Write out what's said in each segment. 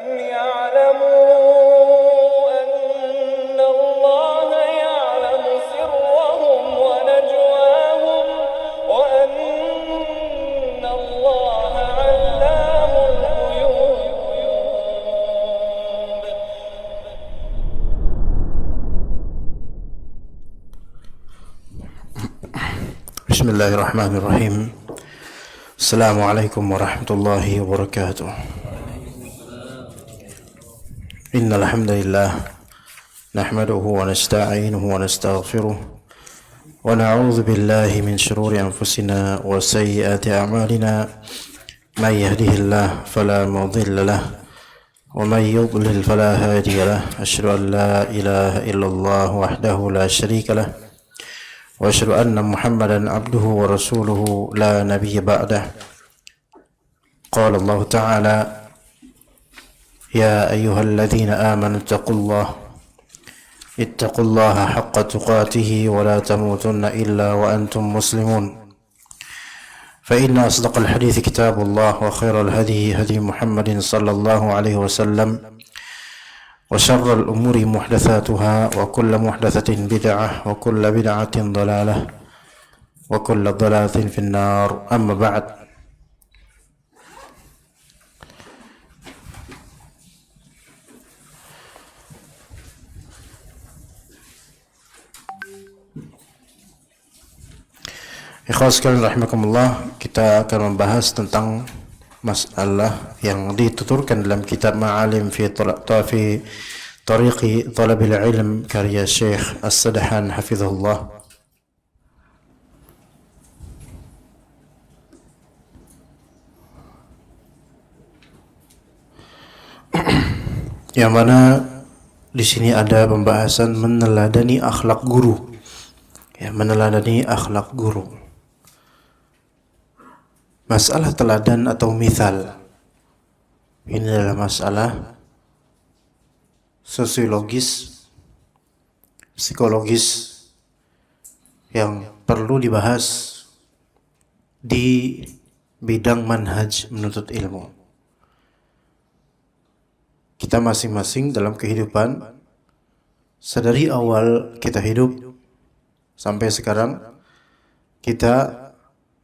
ألم يعلموا أن الله يعلم سرهم ونجواهم وأن الله علام الغيوب. بسم الله الرحمن الرحيم. السلام عليكم ورحمة الله وبركاته. إن الحمد لله نحمده ونستعينه ونستغفره ونعوذ بالله من شرور أنفسنا وسيئات أعمالنا. من يهده الله فلا مضل له ومن يضلل فلا هادي له. أشهد أن لا إله إلا الله وحده لا شريك له وأشهد أن محمدا عبده ورسوله لا نبي بعده. قال الله تعالى: يا أيها الذين آمنوا اتقوا الله حق تقاته ولا تموتن إلا وأنتم مسلمون. فإن أصدق الحديث كتاب الله وخير الهدي هدي محمد صلى الله عليه وسلم وشر الأمور محدثاتها وكل محدثة بدعة وكل بدعة ضلالة وكل ضلالة في النار. أما بعد. Ikhwan sekalian rahimakumullah, kita akan membahas tentang masalah yang dituturkan dalam kitab Ma'alim fi Tariqi Thalabil Ilm karya Syekh As-Sadahan hafizahullah, yang mana di sini ada pembahasan meneladani akhlak guru. Ya, meneladani akhlak guru. Masalah teladan atau mithal ini adalah masalah sosiologis, psikologis yang perlu dibahas di bidang manhaj menuntut ilmu. Kita masing-masing dalam kehidupan, sedari awal kita hidup sampai sekarang, kita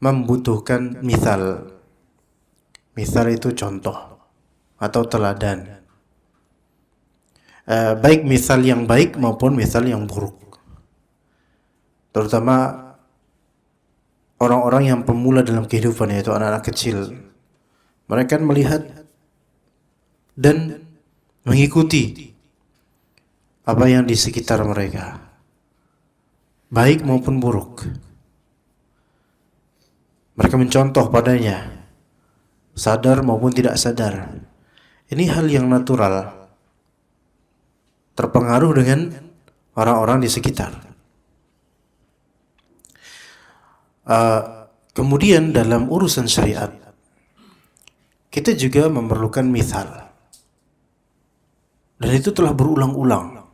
membutuhkan mithal. Mithal itu contoh atau teladan. Baik mithal yang baik maupun mithal yang buruk. Terutama orang-orang yang pemula dalam kehidupan, yaitu anak-anak kecil. Mereka melihat dan mengikuti apa yang di sekitar mereka, baik maupun buruk. Mereka mencontoh padanya, sadar maupun tidak sadar. Ini hal yang natural, terpengaruh dengan orang-orang di sekitar. Kemudian dalam urusan syariat, kita juga memerlukan mithal. Dan itu telah berulang-ulang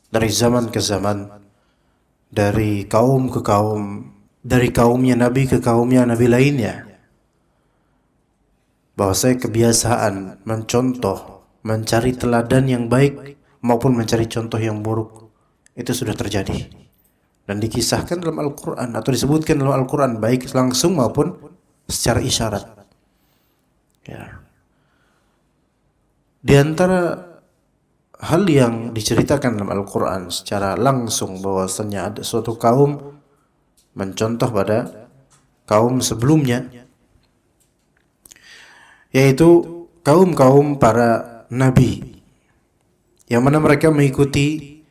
dari zaman ke zaman, dari kaum ke kaum, dari kaumnya Nabi ke kaumnya Nabi lainnya, bahwasanya kebiasaan mencontoh, mencari teladan yang baik maupun mencari contoh yang buruk itu sudah terjadi dan dikisahkan dalam Al-Quran atau disebutkan dalam Al-Quran, baik langsung maupun secara isyarat. Ya. Di antara hal yang diceritakan dalam Al-Quran secara langsung bahwasanya ada suatu kaum mencontoh pada kaum sebelumnya, yaitu kaum-kaum para nabi, yang mana mereka mengikuti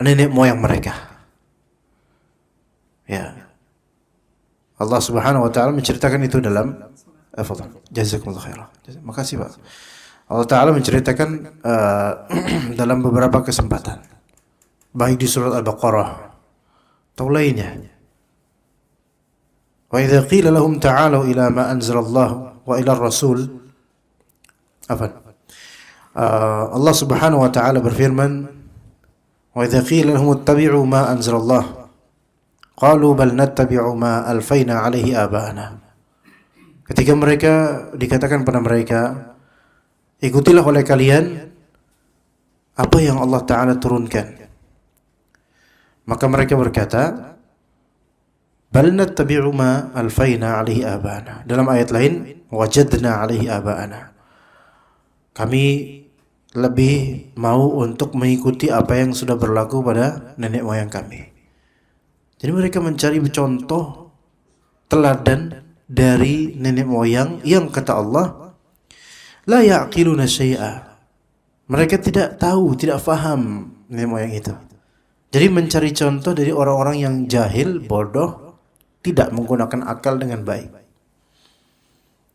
nenek moyang mereka. Ya, Allah Subhanahu wa Ta'ala menceritakan itu dalam jazakumullah khairan. Makasih Pak. Allah Ta'ala menceritakan dalam beberapa kesempatan, baik di surat Al-Baqarah atau lainnya. Wa idza qila lahum ta'alu ila ma anzalallahu wa ila ar-rasul. Allah Subhanahu wa Ta'ala berfirman, wa idza qila lahum ittabi'u ma anzalallahu qalu bal nattabi'u ma alfayna 'alaihi aba'ana. Ketika mereka dikatakan pada mereka, ikutilah oleh kalian apa yang Allah Ta'ala turunkan. Maka mereka berkata, bal nattabi'u ma alfaina alaihi abana. Dalam ayat lain, wajadna alaihi abana. Kami lebih mau untuk mengikuti apa yang sudah berlaku pada nenek moyang kami. Jadi mereka mencari contoh teladan dari nenek moyang yang kata Allah, la ya'qiluna syai'a. Mereka tidak tahu, tidak faham nenek moyang itu. Jadi mencari contoh dari orang-orang yang jahil, bodoh, tidak menggunakan akal dengan baik.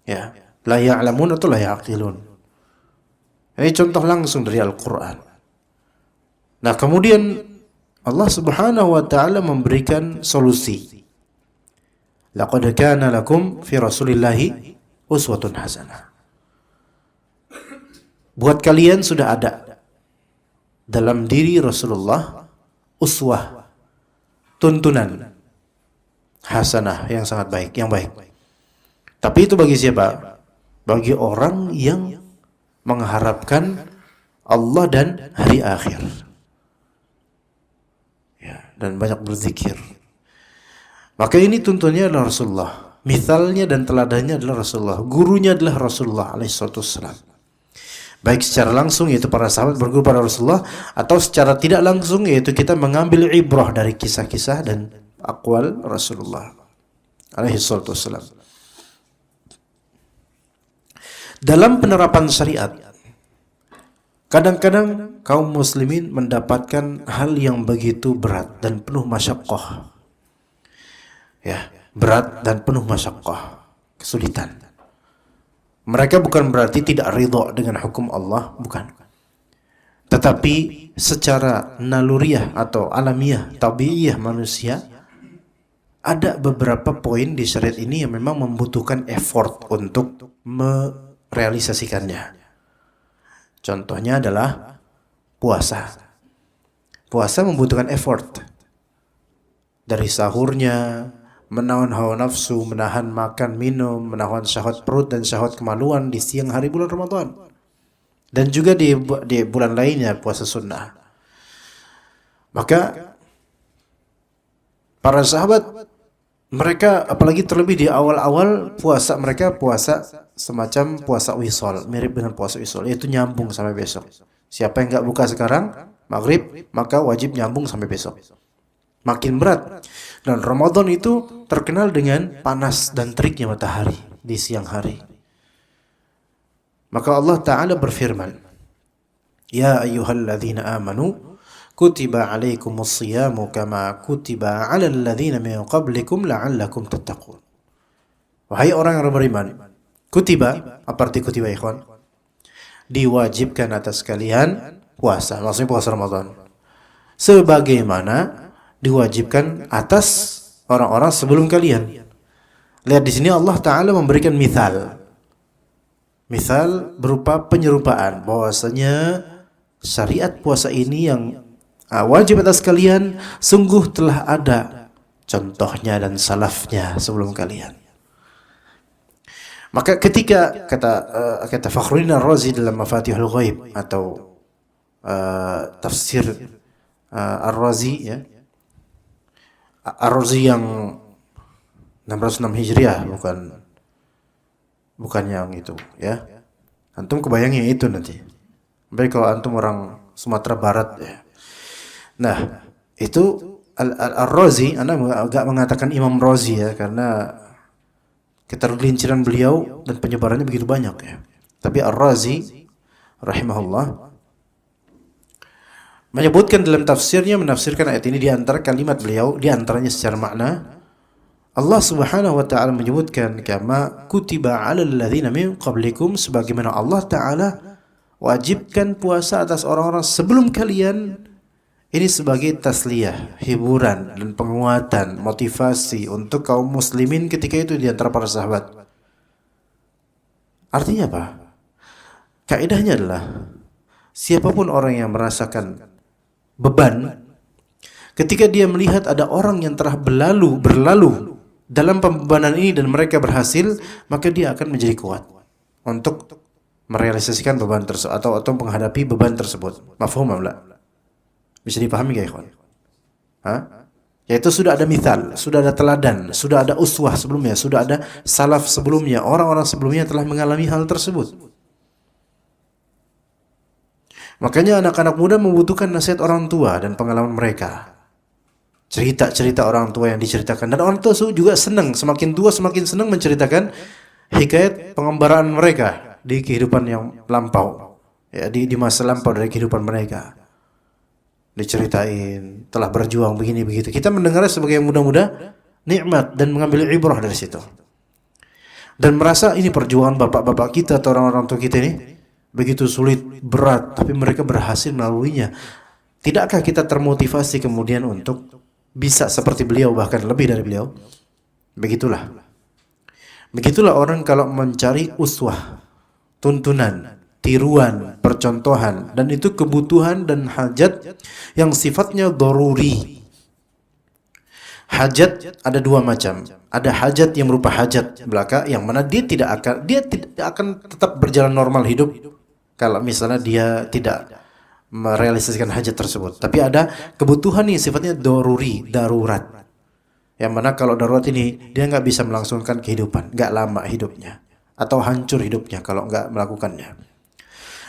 Ya, la ya'lamun atau la ya'qilun. Ini contoh langsung dari Al-Quran. Nah, kemudian Allah Subhanahu wa Ta'ala memberikan solusi. Laqad kana lakum fi Rasulillahi uswatun hasanah. Buat kalian sudah ada dalam diri Rasulullah uswah, tuntunan hasanah yang sangat baik, yang baik. Tapi itu bagi siapa? Bagi orang yang mengharapkan Allah dan hari akhir, ya, dan banyak berzikir. Maka ini tuntunnya adalah Rasulullah, misalnya dan teladannya adalah Rasulullah, gurunya adalah Rasulullah alaihissalam. Baik secara langsung yaitu para sahabat berguru pada Rasulullah, atau secara tidak langsung yaitu kita mengambil ibrah dari kisah-kisah dan aqwal Rasulullah alaihissalam. Dalam penerapan syariat, kadang-kadang kaum muslimin mendapatkan hal yang begitu berat dan penuh masyaqqah. Ya, berat dan penuh masyaqqah, kesulitan. Mereka bukan berarti tidak ridha dengan hukum Allah, bukan. Tetapi secara naluriah atau alamiah, tabiiyah manusia, ada beberapa poin di syariat ini yang memang membutuhkan effort untuk merealisasikannya. Contohnya adalah puasa. Puasa membutuhkan effort. Dari sahurnya, menahan hawa nafsu, menahan makan minum, menahan syahwat perut dan syahwat kemaluan di siang hari bulan Ramadan. Dan juga di bulan lainnya puasa sunnah. Maka para sahabat, mereka apalagi terlebih di awal-awal puasa, mereka puasa semacam puasa wisol, mirip dengan puasa wisol, yaitu nyambung sampai besok. Siapa yang nggak buka sekarang maghrib, maka wajib nyambung sampai besok. Makin berat. Dan Ramadan itu terkenal dengan panas dan teriknya matahari di siang hari. Maka Allah Ta'ala berfirman, ya ayyuhalladzina amanu kutiba alaikumus siyamu kama kutiba alal ladzina min qablikum la'allakum tattaqun. Wahai orang yang beriman, kutiba, apa arti kutiba ikhwan? Diwajibkan atas kalian puasa, maksudnya puasa Ramadan. Sebagaimana diwajibkan atas orang-orang sebelum kalian. Lihat di sini Allah Ta'ala memberikan misal. Misal berupa penyerupaan bahwasanya syariat puasa ini yang wajib atas kalian, sungguh telah ada contohnya dan salafnya sebelum kalian. Maka ketika kata Fakhruddin Ar-Razi dalam Mafatihul Ghaib atau tafsir Ar-Razi, ya, Ar-Razi yang 606 Hijriah, bukan yang itu, ya. Antum kebayang yang itu nanti. Baik kalau antum orang Sumatera Barat, ya. Nah, itu Ar-Razi, Anda agak mengatakan Imam Razi, ya, karena ketergelinciran beliau dan penyebarannya begitu banyak, ya. Tapi Ar-Razi rahimahullah menyebutkan dalam tafsirnya, menafsirkan ayat ini di antara kalimat beliau, di antaranya secara makna, Allah Subhanahu wa Ta'ala menyebutkan kama kutiba 'alal ladzina min qablikum, sebagaimana Allah Ta'ala wajibkan puasa atas orang-orang sebelum kalian. Ini sebagai tasliyah, hiburan dan penguatan, motivasi untuk kaum muslimin ketika itu di antara para sahabat. Artinya apa? Kaidahnya adalah siapapun orang yang merasakan beban, ketika dia melihat ada orang yang telah berlalu dalam pembebanan ini dan mereka berhasil, maka dia akan menjadi kuat untuk merealisasikan beban tersebut atau menghadapi beban tersebut. Mafhum enggak? Bisa dipahami enggak, ikhwan? Hah? Yaitu sudah ada mithal, sudah ada teladan, sudah ada uswah sebelumnya, sudah ada salaf sebelumnya, orang-orang sebelumnya telah mengalami hal tersebut. Makanya anak-anak muda membutuhkan nasihat orang tua dan pengalaman mereka. Cerita-cerita orang tua yang diceritakan, dan orang tua juga senang, semakin tua semakin senang menceritakan hikayat pengembaraan mereka di kehidupan yang lampau, ya, di masa lampau dari kehidupan mereka. Diceritain telah berjuang begini begitu. Kita mendengarnya sebagai yang muda-muda nikmat dan mengambil ibrah dari situ. Dan merasa ini perjuangan bapak-bapak kita atau orang-orang tua kita ini begitu sulit, berat, tapi mereka berhasil melaluinya. Tidakkah kita termotivasi kemudian untuk bisa seperti beliau, bahkan lebih dari beliau? Begitulah. Begitulah orang kalau mencari uswah, tuntunan, tiruan, percontohan, dan itu kebutuhan dan hajat yang sifatnya daruri. Hajat ada dua macam. Ada hajat yang berupa hajat belaka, yang mana dia tidak akan tetap berjalan normal hidup kalau misalnya dia tidak merealisasikan hajat tersebut. Tapi ada kebutuhan yang sifatnya daruri, darurat, yang mana kalau darurat ini dia nggak bisa melangsungkan kehidupan, nggak lama hidupnya, atau hancur hidupnya kalau nggak melakukannya.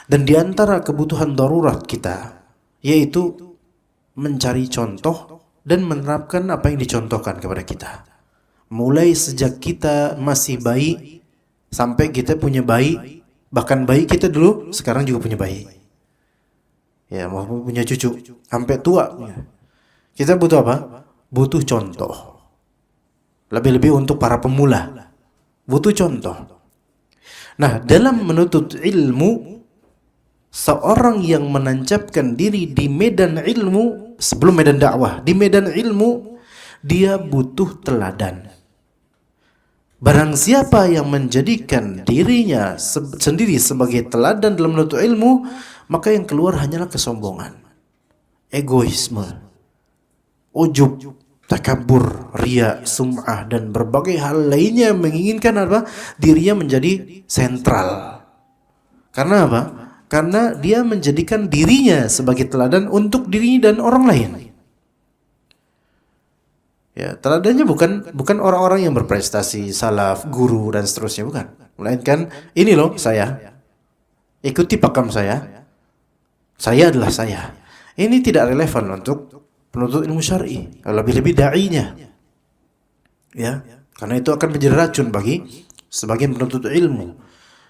Dan di antara kebutuhan darurat kita yaitu mencari contoh dan menerapkan apa yang dicontohkan kepada kita. Mulai sejak kita masih bayi sampai kita punya bayi, bahkan bayi kita dulu sekarang juga punya bayi. Ya, mau punya cucu sampai tua. Kita butuh apa? Butuh contoh. Lebih-lebih untuk para pemula. Butuh contoh. Nah, dalam menuntut ilmu, seorang yang menancapkan diri di medan ilmu sebelum medan dakwah, di medan ilmu dia butuh teladan. Barang siapa yang menjadikan dirinya sendiri sebagai teladan dalam menuntut ilmu, maka yang keluar hanyalah kesombongan, egoisme, ujub, takabur, riya, sum'ah, dan berbagai hal lainnya menginginkan apa? Dirinya menjadi sentral. Karena apa? Karena dia menjadikan dirinya sebagai teladan untuk dirinya dan orang lain. Ya, teladannya bukan orang-orang yang berprestasi, salaf, guru dan seterusnya, bukan. Melainkan ini loh saya. Ikuti pakam saya. Saya adalah saya. Ini tidak relevan untuk penuntut ilmu syar'i, lebih-lebih da'inya. Ya, karena itu akan menjadi racun bagi sebagian penuntut ilmu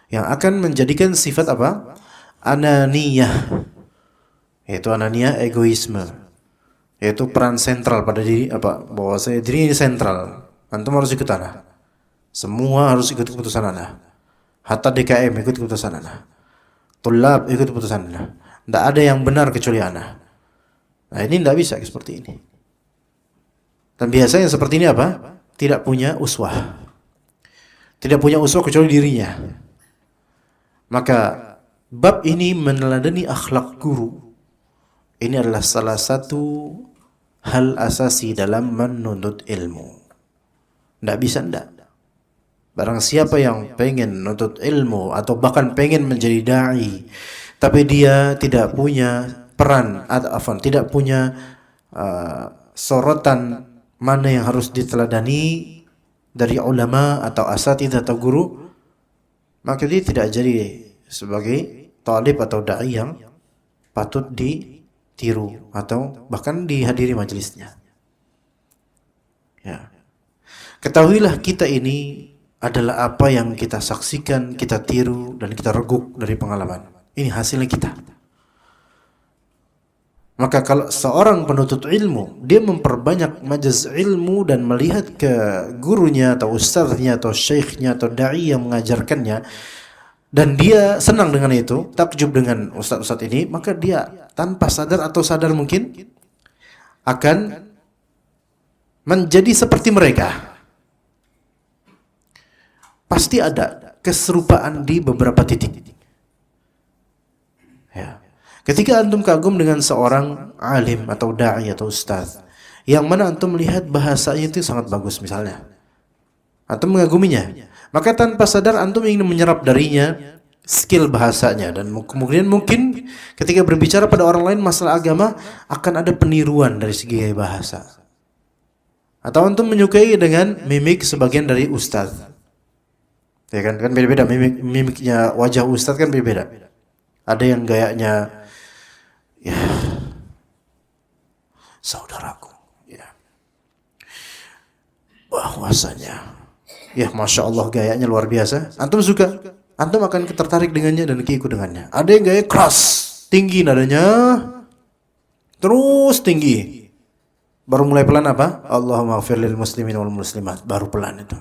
yang akan menjadikan sifat apa? Ananiyah, yaitu ananiyah, egoisme, yaitu peran sentral pada diri, apa, bahwa saya diri ini sentral, antum harus ikut ana, semua harus ikut keputusan ana, hatta DKM ikut keputusan ana, tulab ikut keputusan ana, tidak ada yang benar kecuali ana. Nah, ini tidak bisa seperti ini. Dan biasanya seperti ini apa? Tidak punya uswah, tidak punya uswah kecuali dirinya. Maka bab ini meneladani akhlak guru. Ini adalah salah satu hal asasi dalam menuntut ilmu. Tidak bisa tidak. Barang siapa yang pengen menuntut ilmu atau bahkan pengen menjadi da'i, tapi dia tidak punya peran atau tidak punya sorotan mana yang harus diteladani dari ulama atau asatidz atau guru, maka dia tidak jadi sebagai talib atau da'i yang patut ditiru atau bahkan dihadiri majelisnya. Ya. Ketahuilah kita ini adalah apa yang kita saksikan, kita tiru dan kita reguk dari pengalaman. Ini hasilnya kita. Maka kalau seorang penuntut ilmu, dia memperbanyak majelis ilmu dan melihat ke gurunya atau ustadznya atau syekhnya atau da'i yang mengajarkannya, dan dia senang dengan itu, takjub dengan ustadz-ustadz ini, maka dia tanpa sadar atau sadar mungkin akan menjadi seperti mereka. Pasti ada keserupaan di beberapa titik. Ya. Ketika antum kagum dengan seorang alim atau da'i atau ustadz, yang mana antum melihat bahasanya itu sangat bagus misalnya, antum mengaguminya, maka tanpa sadar antum ingin menyerap darinya skill bahasanya, dan kemudian mungkin ketika berbicara pada orang lain masalah agama akan ada peniruan dari segi gaya bahasa. Atau antum menyukai dengan mimik sebagian dari ustaz. Ya kan beda-beda mimiknya wajah ustaz kan beda-beda. Ada yang gayanya ya saudaraku, ya bahwasanya ya masya Allah gayanya luar biasa. Antum suka, antum akan tertarik dengannya dan keikut dengannya. Ada yang gaya keras, tinggi nadanya, terus tinggi. Baru mulai pelan apa? Allahumma ighfir lil muslimin wal muslimat. Baru pelan itu.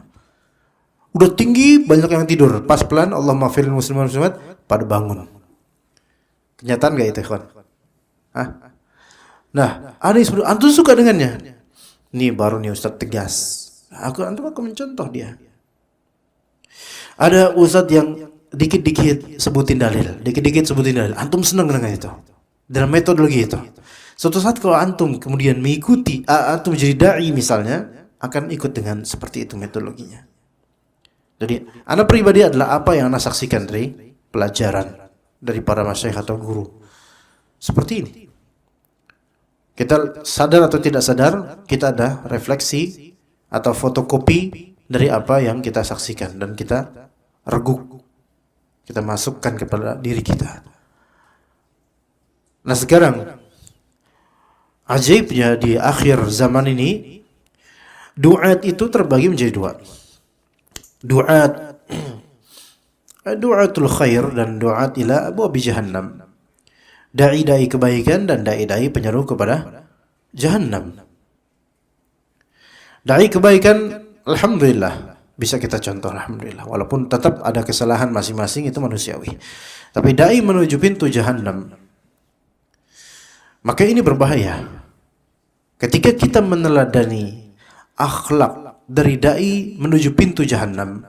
Udah tinggi, banyak yang tidur. Pas pelan, Allahumma ighfir lil muslimin wal muslimat, pada bangun. Kenyataan gak itu, ikhwan? Hah? Nah, ada yang sebelum antum suka dengannya. Nih baru nih Ustaz tegas. Antum aku mencontoh dia. Ada Ustaz yang dikit-dikit sebutin dalil, dikit-dikit sebutin dalil. Antum senang dengan itu. Dalam metodologi itu. Suatu saat kalau antum kemudian mengikuti, antum jadi dai misalnya, akan ikut dengan seperti itu metodologinya. Jadi, ana pribadi adalah apa yang ana saksikan dari pelajaran dari para masyayikh atau guru. Seperti ini. Kita sadar atau tidak sadar, kita ada refleksi atau fotokopi dari apa yang kita saksikan dan kita reguk. Kita masukkan kepada diri kita. Nah sekarang, ajaibnya di akhir zaman ini, duat itu terbagi menjadi dua. Du'atul khair dan du'at ila abwabi jahannam. Dai-dai kebaikan dan dai-dai penyeru kepada jahannam. Dai kebaikan, alhamdulillah, bisa kita contoh, alhamdulillah. Walaupun tetap ada kesalahan masing-masing, itu manusiawi. Tapi dai menuju pintu jahannam. Maka ini berbahaya. Ketika kita meneladani akhlak dari dai menuju pintu jahannam,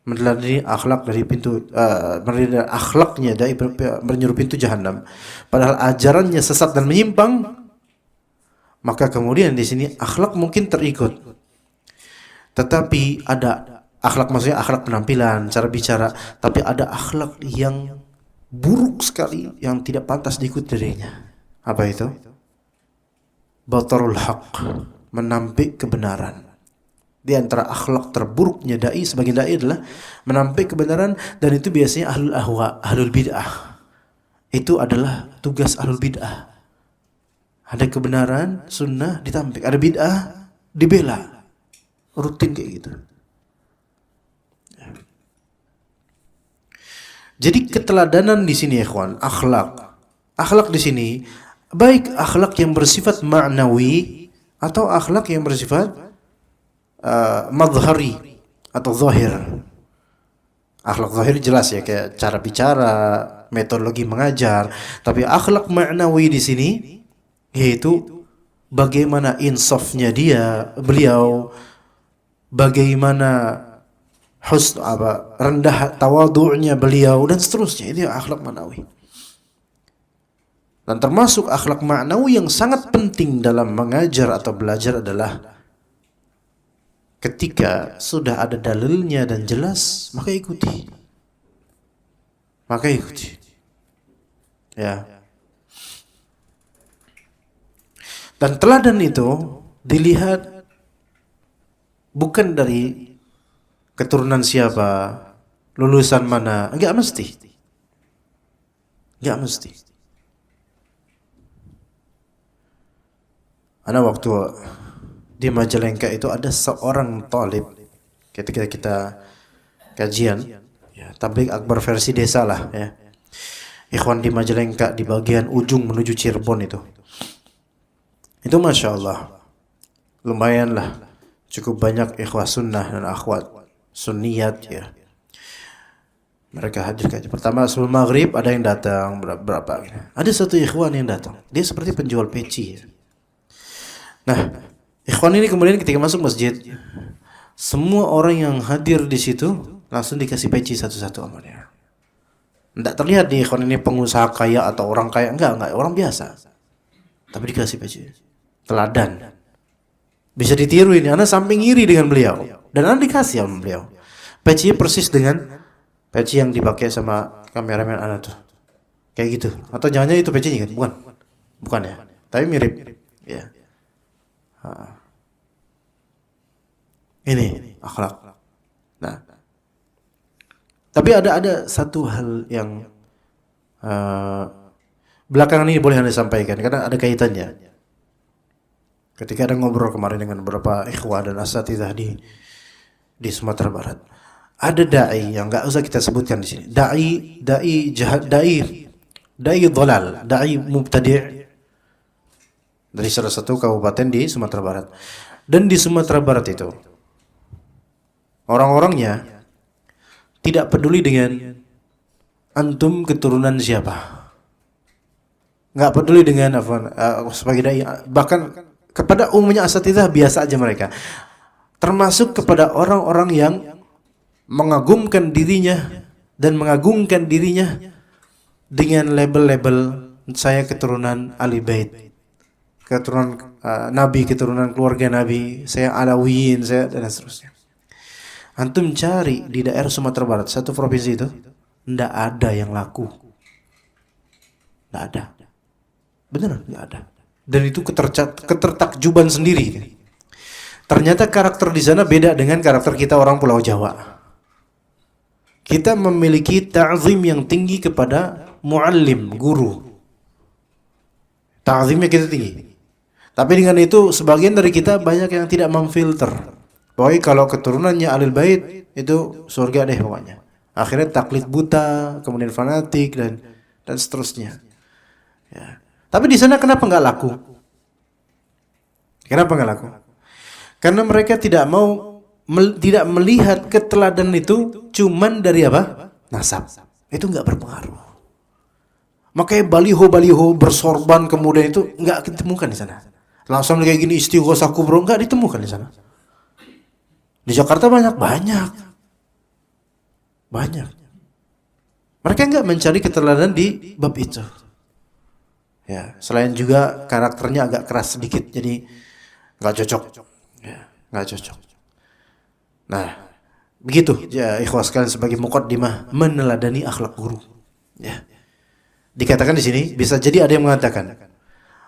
meneladani akhlak dari pintu akhlaknya dai menyuruh pintu jahannam, padahal ajarannya sesat dan menyimpang, maka kemudian di sini akhlak mungkin terikut, tetapi ada akhlak, maksudnya akhlak penampilan, cara bicara, tapi ada akhlak yang buruk sekali yang tidak pantas diikuti darinya. Apa itu? Batarul haq, menampik kebenaran. Di antara akhlak terburuknya dai sebagai dai adalah menampik kebenaran, dan itu biasanya ahlul ahwa, ahlul bid'ah. Itu adalah tugas ahlul bid'ah. Ada kebenaran, sunnah ditampik, ada bid'ah dibela. Rutin kayak gitu. Jadi keteladanan di sini, ikhwan, akhlak. Akhlak di sini baik akhlak yang bersifat ma'nawi atau akhlak yang bersifat madhari atau zahir. Akhlak zahir jelas ya, kayak cara bicara, metodologi mengajar. Tapi akhlak ma'nawi di sini yaitu bagaimana insafnya beliau, bagaimana rendah tawadhu'nya beliau, dan seterusnya. Itu akhlak ma'nawi. Dan termasuk akhlak ma'nawi yang sangat penting dalam mengajar atau belajar adalah ketika sudah ada dalilnya dan jelas, maka ikuti. Ya. Dan teladan itu dilihat bukan dari keturunan siapa, lulusan mana, enggak mesti. Ada waktu di Majalengka itu ada seorang talib, ketika kita kajian, ya, tabligh akbar versi desa lah, ya. Ikhwan di Majalengka di bagian ujung menuju Cirebon itu masya Allah, lumayan lah, cukup banyak ikhwah sunnah dan akhwat sunniyat, ya. Mereka hadir kajian. Pertama sebelum maghrib ada yang datang berapa. Ada satu ikhwan yang datang, dia seperti penjual peci, ya. Nah, ikhwan ini kemudian ketika masuk masjid, semua orang yang hadir di situ langsung dikasih peci satu-satu sama dia. Tidak terlihat di ikhwan ini pengusaha kaya atau orang kaya, enggak, orang biasa. Tapi dikasih peci. Teladan. Bisa ditiru ini, Anda sampai ngiri dengan beliau. Dan Anda dikasih sama beliau. Pecinya persis dengan Peci yang dipakai sama kameramen anak tuh. Kayak gitu. Atau jangan-jangan itu pecinya kan? Bukan. Bukan ya. Tapi mirip. Ya. Ini akhlak. Nah. Tapi ada satu hal yang belakangan ini boleh Anda sampaikan karena ada kaitannya. Ketika ada ngobrol kemarin dengan beberapa ikhwah dan asatidzah di Sumatera Barat. Ada dai yang enggak usah kita sebutkan di sini. Dai dhalal, dai mubtadi' dari salah satu kabupaten di Sumatera Barat. Dan di Sumatera Barat itu orang-orangnya tidak peduli dengan antum keturunan siapa. Enggak peduli dengan sebagai dai, bahkan kepada umumnya asatidzah biasa aja mereka. Termasuk kepada orang-orang yang mengagumkan dirinya dan mengagungkan dirinya dengan label-label saya keturunan Ahli Bait, keturunan Nabi, keturunan keluarga Nabi, saya Alawiyin, saya dan seterusnya. Antum cari di daerah Sumatera Barat, satu provinsi itu, ndak ada yang laku. Ndak ada. Beneran nggak ada. Dan itu ketertakjuban sendiri. Ternyata karakter di sana beda dengan karakter kita orang Pulau Jawa. Kita memiliki ta'zim yang tinggi kepada muallim, guru. Ta'zimnya kita tinggi. Tapi dengan itu sebagian dari kita banyak yang tidak memfilter. Pokoknya kalau keturunannya Ahlul Bait itu surga deh pokoknya. Akhirnya taklid buta, kemudian fanatik dan seterusnya. Ya. Tapi di sana kenapa nggak laku? Kenapa nggak laku? Karena mereka tidak tidak melihat keteladanan itu cuman dari apa? Nasab. Itu nggak berpengaruh. Makanya baliho-baliho bersorban kemudian itu nggak ditemukan di sana. Langsung kayak gini istighosah kubro nggak ditemukan di sana. Di Jakarta banyak. Mereka nggak mencari keteladanan di bab itu. Ya, selain juga karakternya agak keras sedikit, jadi nggak cocok. Ya, nggak cocok. Nah, begitu ya ikhwas sekalian sebagai muqaddimah meneladani akhlak guru. Ya. Dikatakan di sini bisa jadi ada yang mengatakan,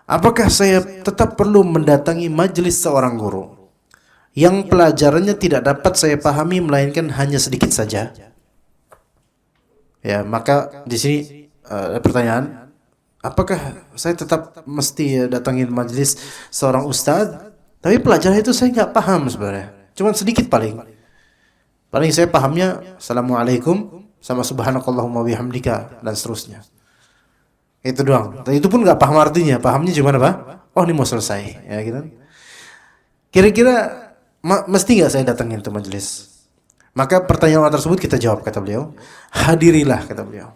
apakah saya tetap perlu mendatangi majelis seorang guru yang pelajarannya tidak dapat saya pahami melainkan hanya sedikit saja? Ya, maka di sini ada pertanyaan, apakah saya tetap mesti datangin majelis seorang ustadz tapi pelajaran itu saya nggak paham sebenarnya, cuman sedikit paling saya pahamnya assalamualaikum sama subhanakallahumma bihamdika dan seterusnya, itu doang. Dan itu pun nggak paham artinya, pahamnya cuma apa? Oh ini mau selesai, ya gitu. Kira-kira mesti nggak saya datangin ke majelis? Maka pertanyaan tersebut kita jawab, kata beliau, hadirilah, kata beliau.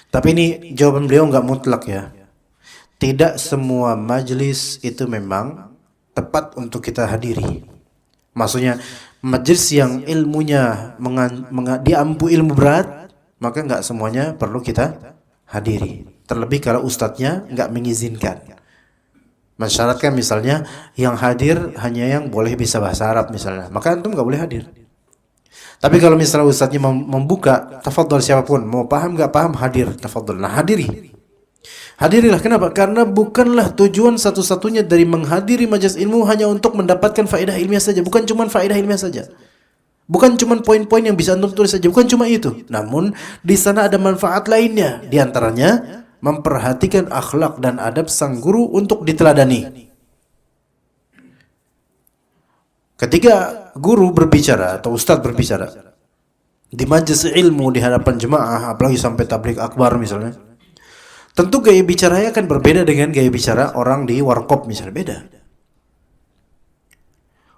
Tapi ini jawaban beliau nggak mutlak ya. Tidak semua majelis itu memang tepat untuk kita hadiri. Maksudnya majelis yang ilmunya diampu ilmu berat, maka nggak semuanya perlu kita hadiri. Terlebih kalau ustadznya nggak mengizinkan. Mensyaratkan misalnya yang hadir hanya yang boleh bisa bahasa Arab misalnya, maka antum nggak boleh hadir. Tapi kalau misalnya ustadznya membuka, tafadhol siapapun, mau paham nggak paham hadir, tafadhol. Nah hadiri. Hadirilah, kenapa? Karena bukanlah tujuan satu-satunya dari menghadiri majelis ilmu hanya untuk mendapatkan faedah ilmiah saja. Bukan cuma faedah ilmiah saja. Bukan cuma poin-poin yang bisa antum tulis saja. Bukan cuma itu. Namun di sana ada manfaat lainnya. Di antaranya memperhatikan akhlak dan adab sang guru untuk diteladani. Ketika guru berbicara atau ustadz berbicara di majelis ilmu di hadapan jemaah, apalagi sampai tabligh akbar misalnya, tentu gaya bicaranya akan berbeda dengan gaya bicara orang di warkop misalnya, beda.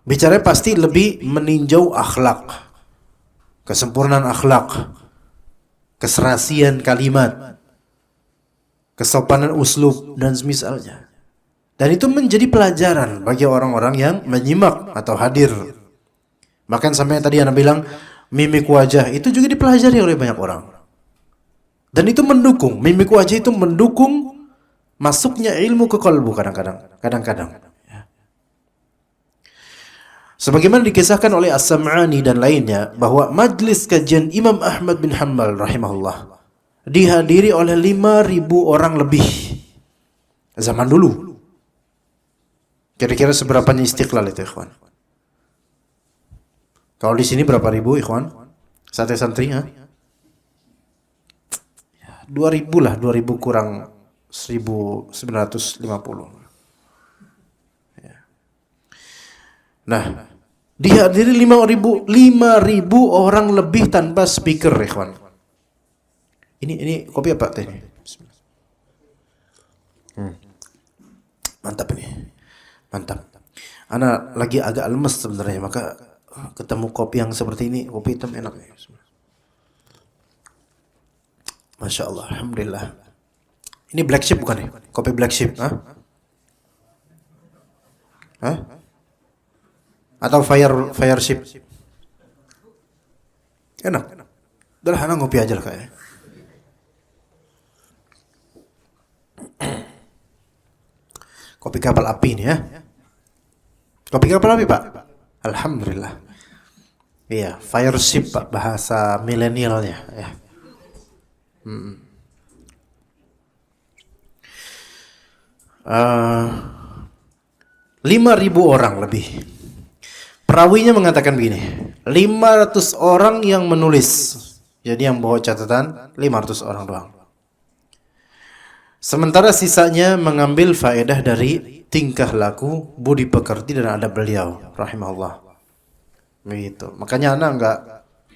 Bicaranya pasti lebih meninjau akhlak, kesempurnaan akhlak, keserasian kalimat, kesopanan uslub dan semisalnya. Dan itu menjadi pelajaran bagi orang-orang yang menyimak atau hadir. Bahkan sampai tadi Anda bilang mimik wajah itu juga dipelajari oleh banyak orang. Dan itu mendukung, mimik wajah itu mendukung masuknya ilmu ke kalbu kadang-kadang. Sebagaimana dikisahkan oleh As-Sam'ani dan lainnya bahwa majlis kajian Imam Ahmad bin Hanbal rahimahullah dihadiri oleh 5.000 orang lebih zaman dulu. Kira-kira seberapanya Istiqlal itu, ikhwan? Kalau di sini berapa ribu, ikhwan? Santri ha? 2.000 lah, 2.000 kurang 1.950. Nah, dihadiri 5.000 orang lebih tanpa speaker, ikhwan. Ini kopi apa teh? Mantap ini. Mantap. Ana lagi agak lemes sebenarnya, maka ketemu kopi yang seperti ini, kopi hitam enak. Masya Allah, alhamdulillah. Ini black sheep bukan ya? Kopi black sheep, Hah? Atau fire sheep? Enak. Udah lah, ngopi aja lah kayaknya. Kopi kapal api ini ya. Kopi kapal api, Pak? Alhamdulillah. Iya, fire ship, Pak, bahasa milenialnya ya. 5.000 orang lebih. Perawinya mengatakan begini, 500 orang yang menulis. Jadi yang bawa catatan 500 orang doang. Sementara sisanya mengambil faedah dari tingkah laku, budi pekerti dan adab beliau rahimahullah. Begitu. Makanya anak enggak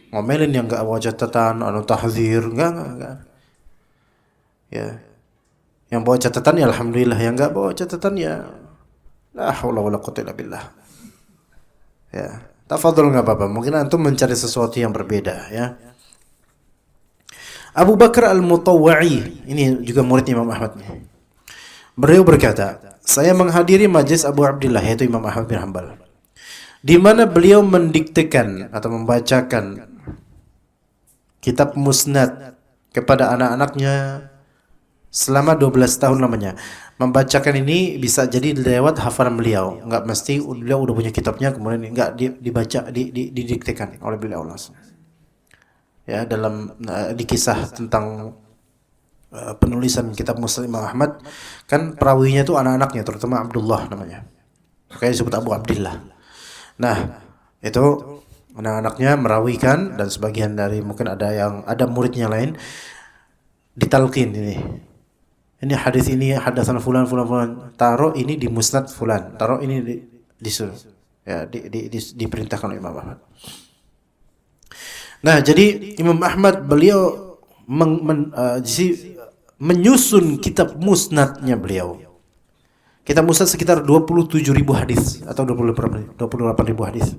ngomelin yang enggak bawa catatan, tahzir, enggak. Ya. Yang bawa catatan ya alhamdulillah, yang enggak bawa catatan ya la haula wala quwwata illa billah. Ya, tafadhol enggak apa-apa. Mungkin antum mencari sesuatu yang berbeda ya. Abu Bakar Al-Mutawwa'i, ini juga murid Imam Ahmad. Beliau berkata, saya menghadiri majlis Abu Abdillah, yaitu Imam Ahmad bin Hanbal, di mana beliau mendiktekan atau membacakan kitab Musnad kepada anak-anaknya selama 12 tahun lamanya. Membacakan ini bisa jadi lewat hafalan beliau, enggak mesti beliau udah punya kitabnya kemudian enggak dibaca, didiktekan oleh beliau langsung. Ya, dalam di kisah tentang penulisan kitab Musnad Imam Ahmad, kan perawinya itu anak-anaknya, terutama Abdullah namanya. Makanya disebut Abu Abdillah. Nah, itu anak-anaknya merawikan dan sebagian dari mungkin ada muridnya lain ditalqin ini. Ini hadis ini hadasan fulan, taruh ini di Musnad fulan, taruh ini disuruh. Ya, diperintahkan oleh Imam Ahmad. Nah, jadi Imam Ahmad beliau menyusun kitab musnadnya beliau. Kitab musnad sekitar 27.000 hadis atau 28.000 hadis.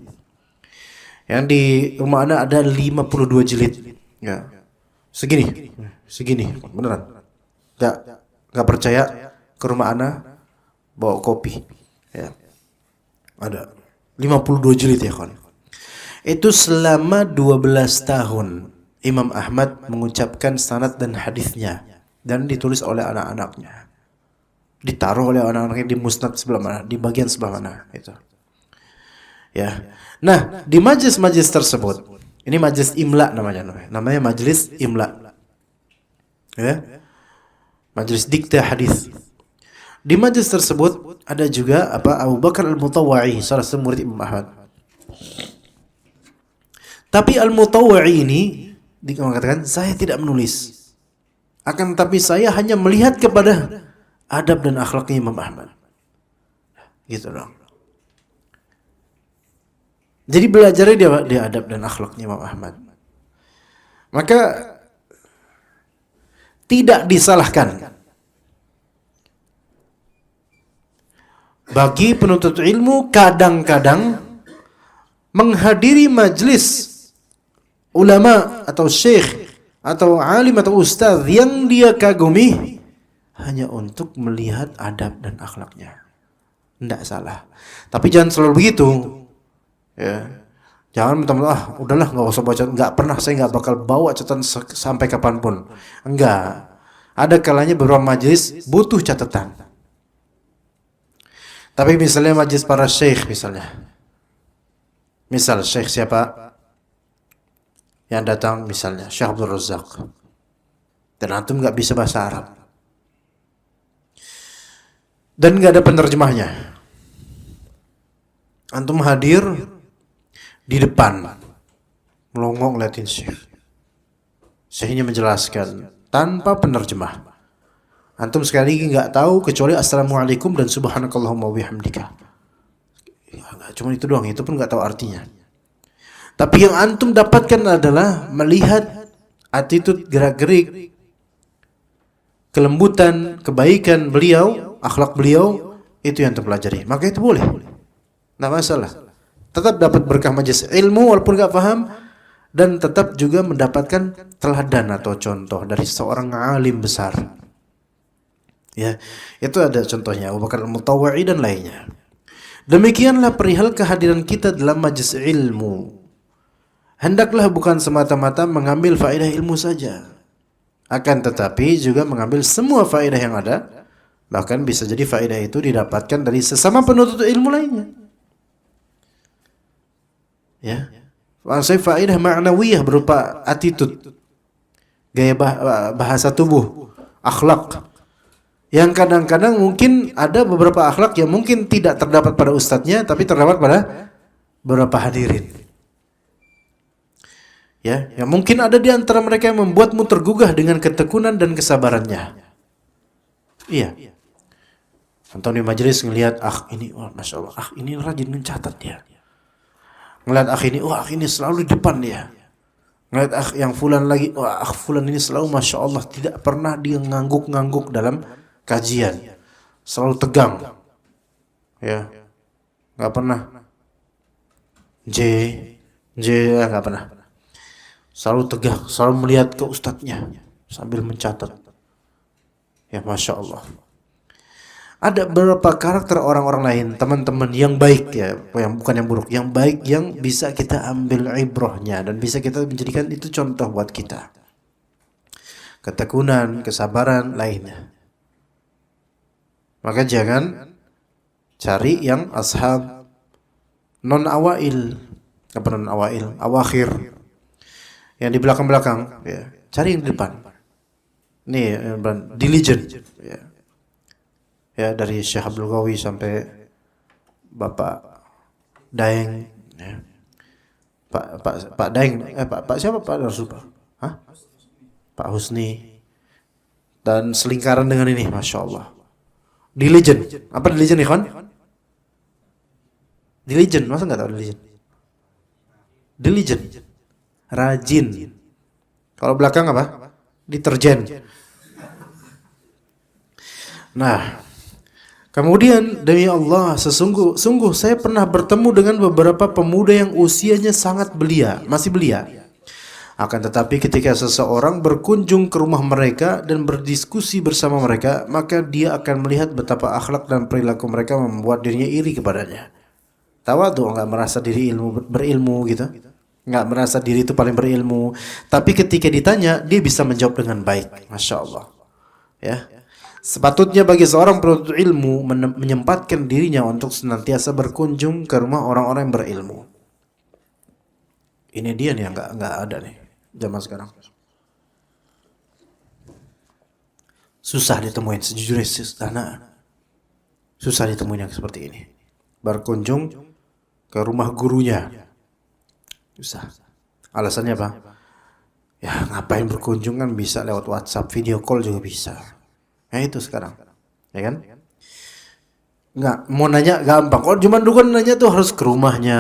Yang di rumah ana ada 52 jilid. Ya. Segini, beneran. Enggak percaya, ke rumah ana bawa kopi. Ya. Ada 52 jilid ya, kawan. Itu selama 12 tahun Imam Ahmad mengucapkan sanad dan hadisnya dan ditulis oleh anak-anaknya. Ditaruh oleh anak-anaknya di musnad sebelah mana, di bagian sebelah mana itu. Ya. Nah, di majlis-majlis tersebut, ini majlis imla namanya. Namanya majlis imla. Ya. Majlis dikta hadis. Di majlis tersebut ada juga Abu Bakar Al-Mutawwa'i, salah satu murid Imam Ahmad. Tapi Al-Mutawwa'i ini dikatakan, saya tidak menulis. Akan tapi saya hanya melihat kepada adab dan akhlaknya Imam Ahmad. Gitu dong. Jadi belajarnya dia adab dan akhlaknya Imam Ahmad. Maka tidak disalahkan bagi penuntut ilmu kadang-kadang menghadiri majlis ulama atau syekh atau alim atau ustaz yang dia kagumi hanya untuk melihat adab dan akhlaknya. Tidak salah. Tapi jangan selalu begitu. Ya. Jangan mentang-mentang udahlah enggak usah baca, enggak pernah, saya enggak bakal bawa catatan sampai kapanpun. Enggak. Ada kalanya beberapa majlis butuh catatan. Tapi misalnya majlis para syekh misalnya. Misal Syekh siapa yang datang, misalnya Syekh Abdul Razak, dan antum nggak bisa bahasa Arab dan nggak ada penerjemahnya, antum hadir di depan melongo ngeliatin Syekh, Syekhnya menjelaskan tanpa penerjemah, antum sekali lagi nggak tahu kecuali assalamualaikum dan subhanakallahumma wabihamdika. Ya, cuma itu doang, itu pun nggak tahu artinya. Tapi yang antum dapatkan adalah melihat attitude, gerak-gerik, kelembutan, kebaikan beliau, akhlak beliau, itu yang antum pelajari. Maka itu boleh, nggak masalah. Tetap dapat berkah majelis ilmu walaupun nggak paham, dan tetap juga mendapatkan teladan atau contoh dari seorang alim besar. Ya, itu ada contohnya Abu Bakar Al-Mutawwa'i dan lainnya. Demikianlah perihal kehadiran kita dalam majelis ilmu. Hendaklah bukan semata-mata mengambil faedah ilmu saja, akan tetapi juga mengambil semua faedah yang ada. Bahkan bisa jadi faedah itu didapatkan dari sesama penuntut ilmu lainnya. Ya, maksudnya faedah ma'nawiyah berupa attitude, gaya bahasa tubuh, akhlak. Yang kadang-kadang mungkin ada beberapa akhlak yang mungkin tidak terdapat pada ustadznya, tapi terdapat pada beberapa hadirin. Ya, yang mungkin ada di antara mereka yang membuatmu tergugah dengan ketekunan dan kesabarannya. Iya. Antum di majelis ngelihat ini, wah, masya Allah, ini rajin mencatat dia. Ngelihat ini, wah, ini selalu di depan dia. Ngelihat yang fulan lagi, wah, fulan ini selalu masya Allah tidak pernah dia ngangguk-ngangguk dalam kajian, selalu tegang, ya, nggak pernah nggak pernah, selalu tegak, selalu melihat ke ustadznya sambil mencatat, ya, masya Allah. Ada beberapa karakter orang-orang lain, teman-teman yang baik, ya, yang bukan yang buruk, yang baik, yang bisa kita ambil ibrahnya dan bisa kita menjadikan itu contoh buat kita, ketekunan, kesabaran lainnya. Maka jangan cari yang ashab non-awail, awakhir, yang di belakang-belakang, ya. Cari yang di depan. Nih, diligent, ya. Ya, dari Syekh Abdul Ghawi sampai Bapak Daeng, ya. Pak Daeng, Pak siapa Pak Rasul? Hah? Pak Husni, dan selingkaran dengan ini, masya Allah. Diligent. Apa diligent, ikhwan? Diligent, masa nggak tahu diligent? Diligent, rajin. Kalau belakang apa? Deterjen. Nah, kemudian demi Allah, sungguh saya pernah bertemu dengan beberapa pemuda yang usianya sangat belia, masih belia. Akan tetapi ketika seseorang berkunjung ke rumah mereka dan berdiskusi bersama mereka, maka dia akan melihat betapa akhlak dan perilaku mereka membuat dirinya iri kepadanya. Tawadhu, nggak merasa diri berilmu gitu, nggak merasa diri itu paling berilmu. Tapi ketika ditanya, dia bisa menjawab dengan baik, masya Allah. Ya, sepatutnya bagi seorang penuntut ilmu menyempatkan dirinya untuk senantiasa berkunjung ke rumah orang-orang yang berilmu. Ini dia nih yang nggak ada nih zaman sekarang. Susah ditemuin, sejujurnya susah ditemuin yang seperti ini. Berkunjung ke rumah gurunya susah. Alasannya apa? Ya, ngapain berkunjung, kan bisa lewat WhatsApp, video call juga bisa. Ya itu sekarang, ya kan? Nggak, mau nanya gampang. Kalau zaman dulu kan nanya tuh harus ke rumahnya,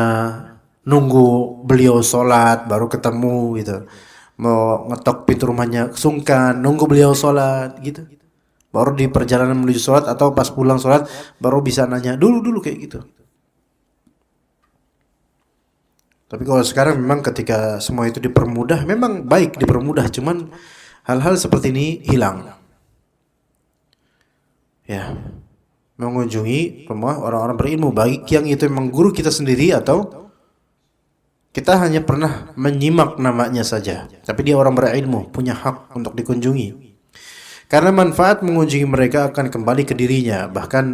nunggu beliau sholat baru ketemu gitu. Mau ngetok pintu rumahnya sungkan, nunggu beliau sholat gitu. Baru di perjalanan menuju sholat atau pas pulang sholat baru bisa nanya. Dulu kayak gitu. Tapi kalau sekarang memang ketika semua itu dipermudah, memang baik dipermudah, cuman hal-hal seperti ini hilang. Ya, mengunjungi rumah orang-orang berilmu, baik yang itu memang guru kita sendiri atau kita hanya pernah menyimak namanya saja, tapi dia orang berilmu, punya hak untuk dikunjungi. Karena manfaat mengunjungi mereka akan kembali ke dirinya. Bahkan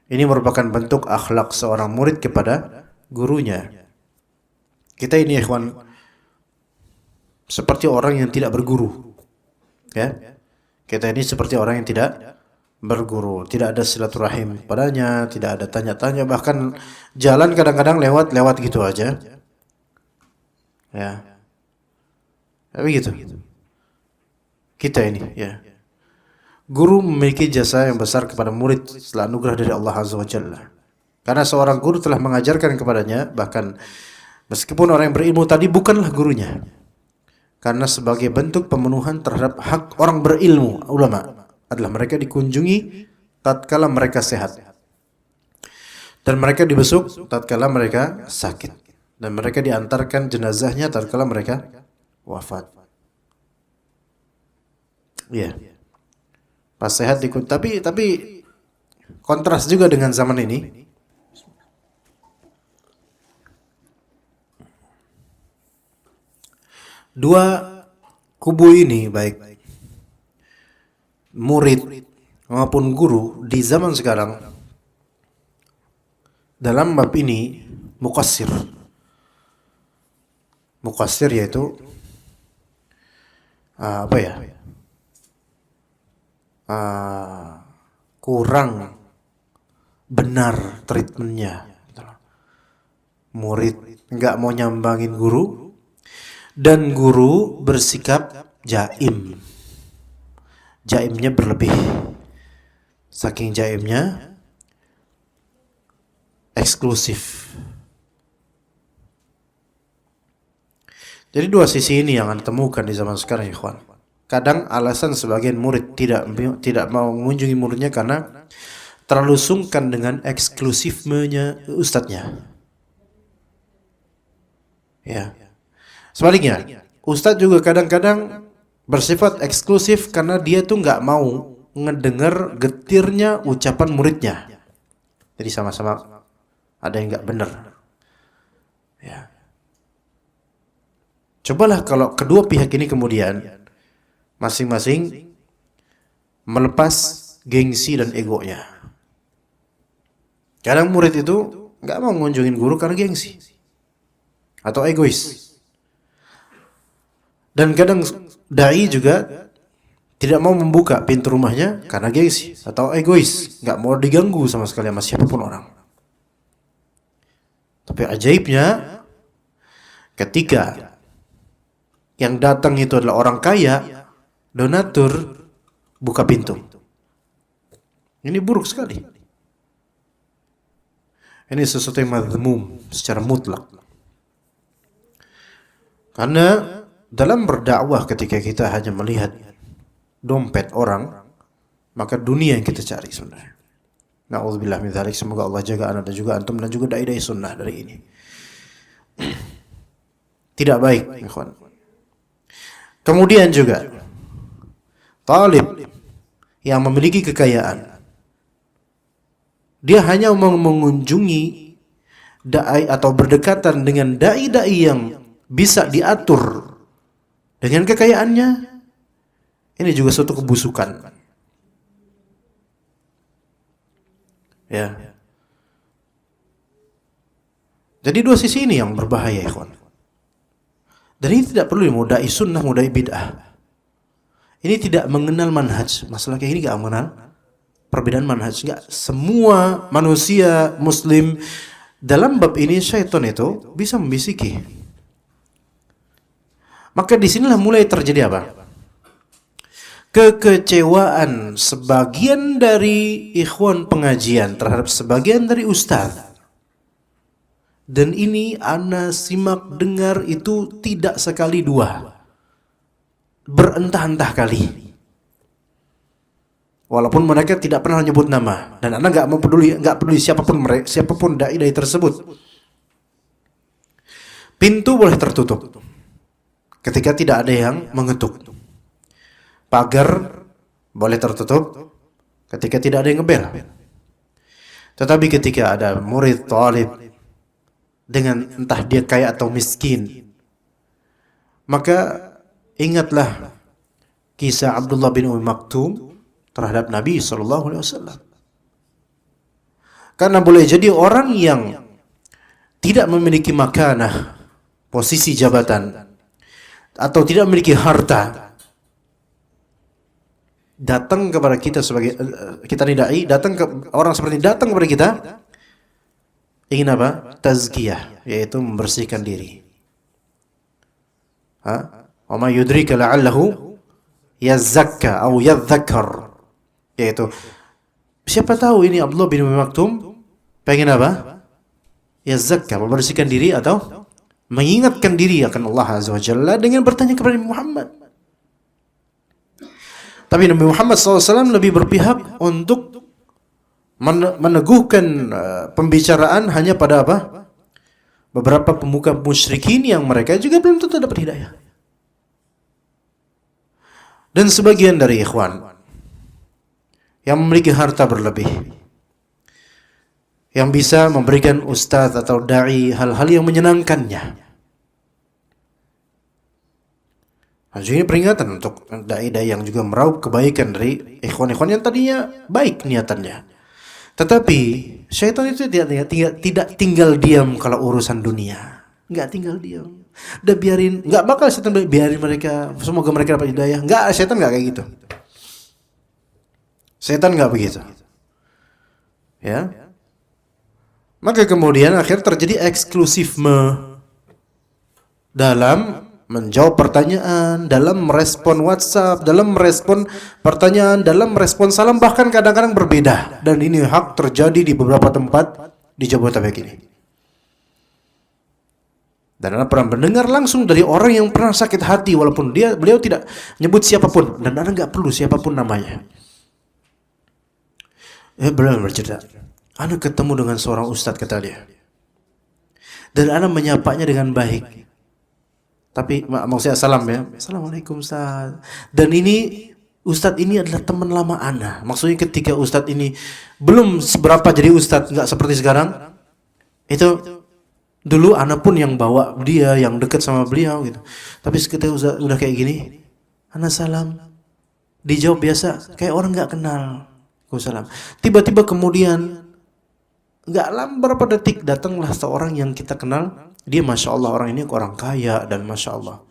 ini merupakan bentuk akhlak seorang murid kepada gurunya. Kita ini ikhwan seperti orang yang tidak berguru. Ya. Kita ini seperti orang yang tidak berguru, tidak ada silaturahim padanya, tidak ada tanya-tanya, bahkan jalan kadang-kadang lewat gitu aja. Ya. Tapi gitu. Kita ini, ya. Guru memiliki jasa yang besar kepada murid setelah anugerah dari Allah Azza wa Jalla. Karena seorang guru telah mengajarkan kepadanya, bahkan meskipun orang yang berilmu tadi bukanlah gurunya. Karena sebagai bentuk pemenuhan terhadap hak orang berilmu, ulama, adalah mereka dikunjungi tatkala mereka sehat. Dan mereka dibesuk tatkala mereka sakit. Dan mereka diantarkan jenazahnya tatkala mereka wafat. Iya. Pas sehat tapi kontras juga dengan zaman ini. Dua kubu ini, baik murid maupun guru di zaman sekarang, dalam bab ini muqassir. Muqassir yaitu kurang benar treatmentnya. Murid nggak mau nyambangin guru, dan guru bersikap jaim. Jaimnya berlebih. Saking jaimnya eksklusif. Jadi dua sisi ini yang Anda temukan di zaman sekarang, ikhwan. Kadang alasan sebagian murid tidak mau mengunjungi muridnya karena terlalu sungkan dengan eksklusifnya ustadznya. Ya. Sebaliknya, ustadz juga kadang-kadang bersifat eksklusif karena dia tuh nggak mau ngedengar getirnya ucapan muridnya. Jadi sama-sama ada yang nggak benar. Ya. Cobalah kalau kedua pihak ini kemudian masing-masing melepas gengsi dan egonya. Kadang murid itu nggak mau mengunjungin guru karena gengsi atau egois. Dan kadang dai juga tidak mau membuka pintu rumahnya karena gengsi atau egois, nggak mau diganggu sama sekali sama siapapun orang. Tapi ajaibnya, ketika yang datang itu adalah orang kaya, donatur, buka pintu. Ini buruk sekali. Ini sesuatu yang mazmum secara mutlak. Karena dalam berdakwah, ketika kita hanya melihat dompet orang, maka dunia yang kita cari sebenarnya. Na'udzubillah min dzalik. Semoga Allah jaga anak dan juga antum dan juga dai-dai sunnah dari ini. Tidak baik, ikhwan. Kemudian juga talib yang memiliki kekayaan, dia hanya mengunjungi dai atau berdekatan dengan dai-dai yang bisa diatur dengan kekayaannya. Ini juga suatu kebusukan. Ya. Jadi dua sisi ini yang berbahaya, ikhwan. Dan ini tidak perlu mau dai sunnah, mau dai bid'ah. Ini tidak mengenal manhaj. Masalah kayak ini gak mengenal perbedaan manhaj. Gak. Semua manusia muslim dalam bab ini, syaitan itu bisa membisiki. Maka disinilah mulai terjadi apa? Kekecewaan sebagian dari ikhwan pengajian terhadap sebagian dari ustaz. Dan ini ana simak dengar itu tidak sekali dua, berentah-entah kali. Walaupun mereka tidak pernah menyebut nama, dan ana nggak peduli siapapun dai tersebut. Pintu boleh tertutup ketika tidak ada yang mengetuk. Pagar boleh tertutup ketika tidak ada yang ngebel. Tetapi ketika ada murid talib, dengan entah dia kaya atau miskin, maka ingatlah kisah Abdullah bin Umi Maktum terhadap Nabi SAW. Karena boleh jadi orang yang tidak memiliki makanah, posisi jabatan, atau tidak memiliki harta, datang kepada kita sebagai kita dai, datang ke orang seperti ini, datang kepada kita ingin apa? Tazkiyah, yaitu membersihkan diri. Wa ma yudrika la'allahu yazakka atau yadzakkar, yaitu siapa tahu ini Abdullah bin Umi Maktum pengen apa? Yazakka, membersihkan diri atau mengingatkan diri akan Allah Azza wa Jalla dengan bertanya kepada Nabi Muhammad. Tapi Nabi Muhammad SAW lebih berpihak untuk meneguhkan pembicaraan hanya pada apa? Beberapa pemuka musyrikin yang mereka juga belum tentu dapat hidayah. Dan sebagian dari ikhwan yang memiliki harta berlebih, yang bisa memberikan ustadz atau da'i hal-hal yang menyenangkannya. Nah, ini peringatan untuk da'i-da'i yang juga meraup kebaikan dari ikhwan-ikhwan yang tadinya baik niatannya. Tetapi syaitan itu tidak tinggal diam kalau urusan dunia. Enggak tinggal diam. Udah biarin, enggak bakal syaitan biarin mereka, semoga mereka dapat hidayah. Enggak, syaitan enggak kayak gitu. Syaitan enggak begitu. Ya. Maka kemudian akhirnya terjadi eksklusifme dalam menjawab pertanyaan, dalam merespon WhatsApp, dalam merespon pertanyaan, dalam merespon salam, bahkan kadang-kadang berbeda. Dan ini hak terjadi di beberapa tempat di Jabodetabek ini. Dan Anda pernah mendengar langsung dari orang yang pernah sakit hati, walaupun beliau tidak nyebut siapapun, dan Anda nggak perlu siapapun namanya. Beliau bercerita, Anda ketemu dengan seorang ustadz, kata dia, dan Anda menyapanya dengan baik. Tapi maksudnya salam ya, Assalamualaikum Ustaz. Dan ini Ustadz ini adalah teman lama Ana. Maksudnya ketika Ustadz ini belum seberapa jadi Ustadz, nggak seperti sekarang. Itu dulu Ana pun yang bawa dia, yang dekat sama beliau gitu. Tapi ketika Ustadz udah kayak gini, Ana salam, dijawab biasa, kayak orang nggak kenal. Salam. Tiba-tiba kemudian nggak lama berapa detik datanglah seorang yang kita kenal. Dia Masya Allah, orang ini orang kaya dan Masya Allah.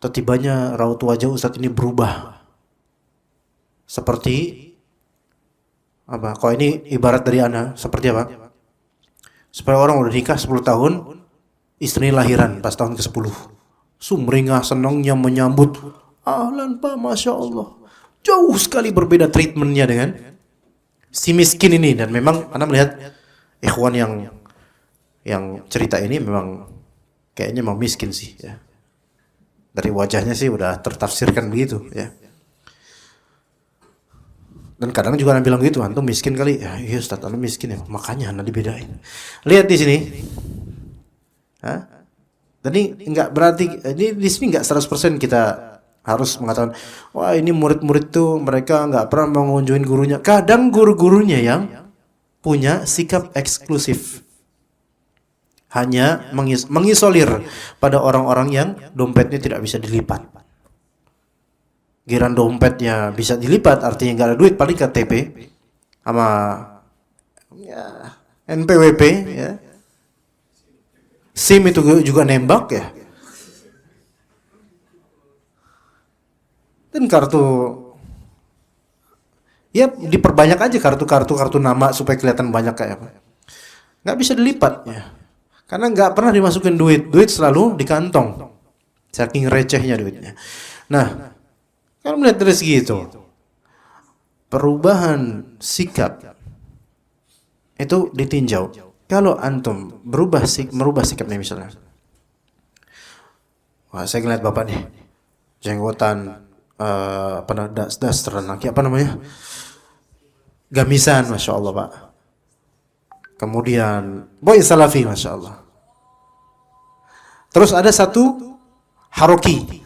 Tiba-tibanya raut wajah Ustadz ini berubah. Seperti apa? Kalau ini ibarat dari Ana, seperti apa? Seperti orang udah nikah 10 tahun, istri lahiran pas tahun ke-10. Sumringah senangnya menyambut. Ahlan Pak, Masya Allah. Jauh sekali berbeda treatmentnya dengan si miskin ini. Dan memang Ana melihat ikhwan yang cerita ini memang kayaknya memang miskin sih ya. Dari wajahnya sih udah tertafsirkan begitu ya. Dan kadang juga Anda bilang gitu, antum miskin kali. Ya iya Ustaz, Anda miskin ya. Makanya Anda dibedain. Lihat di sini. Dan ini enggak berarti di sini enggak 100% kita harus mengatakan, wah ini murid-murid tuh mereka enggak pernah mengunjungi gurunya. Kadang guru-gurunya yang punya sikap eksklusif. Hanya mengisolir pada orang-orang yang dompetnya tidak bisa dilipat. Giran dompetnya bisa dilipat, artinya nggak ada duit, paling KTP sama ya, NPWP ya. SIM itu juga nembak ya. Dan kartu ya diperbanyak aja kartu nama supaya kelihatan banyak kayak apa. Nggak bisa dilipat ya. Karena nggak pernah dimasukin duit selalu di kantong, saking recehnya duitnya. Nah, kalau melihat dari segi itu, perubahan sikap itu ditinjau. Kalau antum merubah sikapnya misalnya, wah saya ngeliat bapak nih, jenggotan, daster laki apa namanya, gamisan, Masya Allah Pak. Kemudian boy salafi, Masya Allah. Terus ada satu haroki,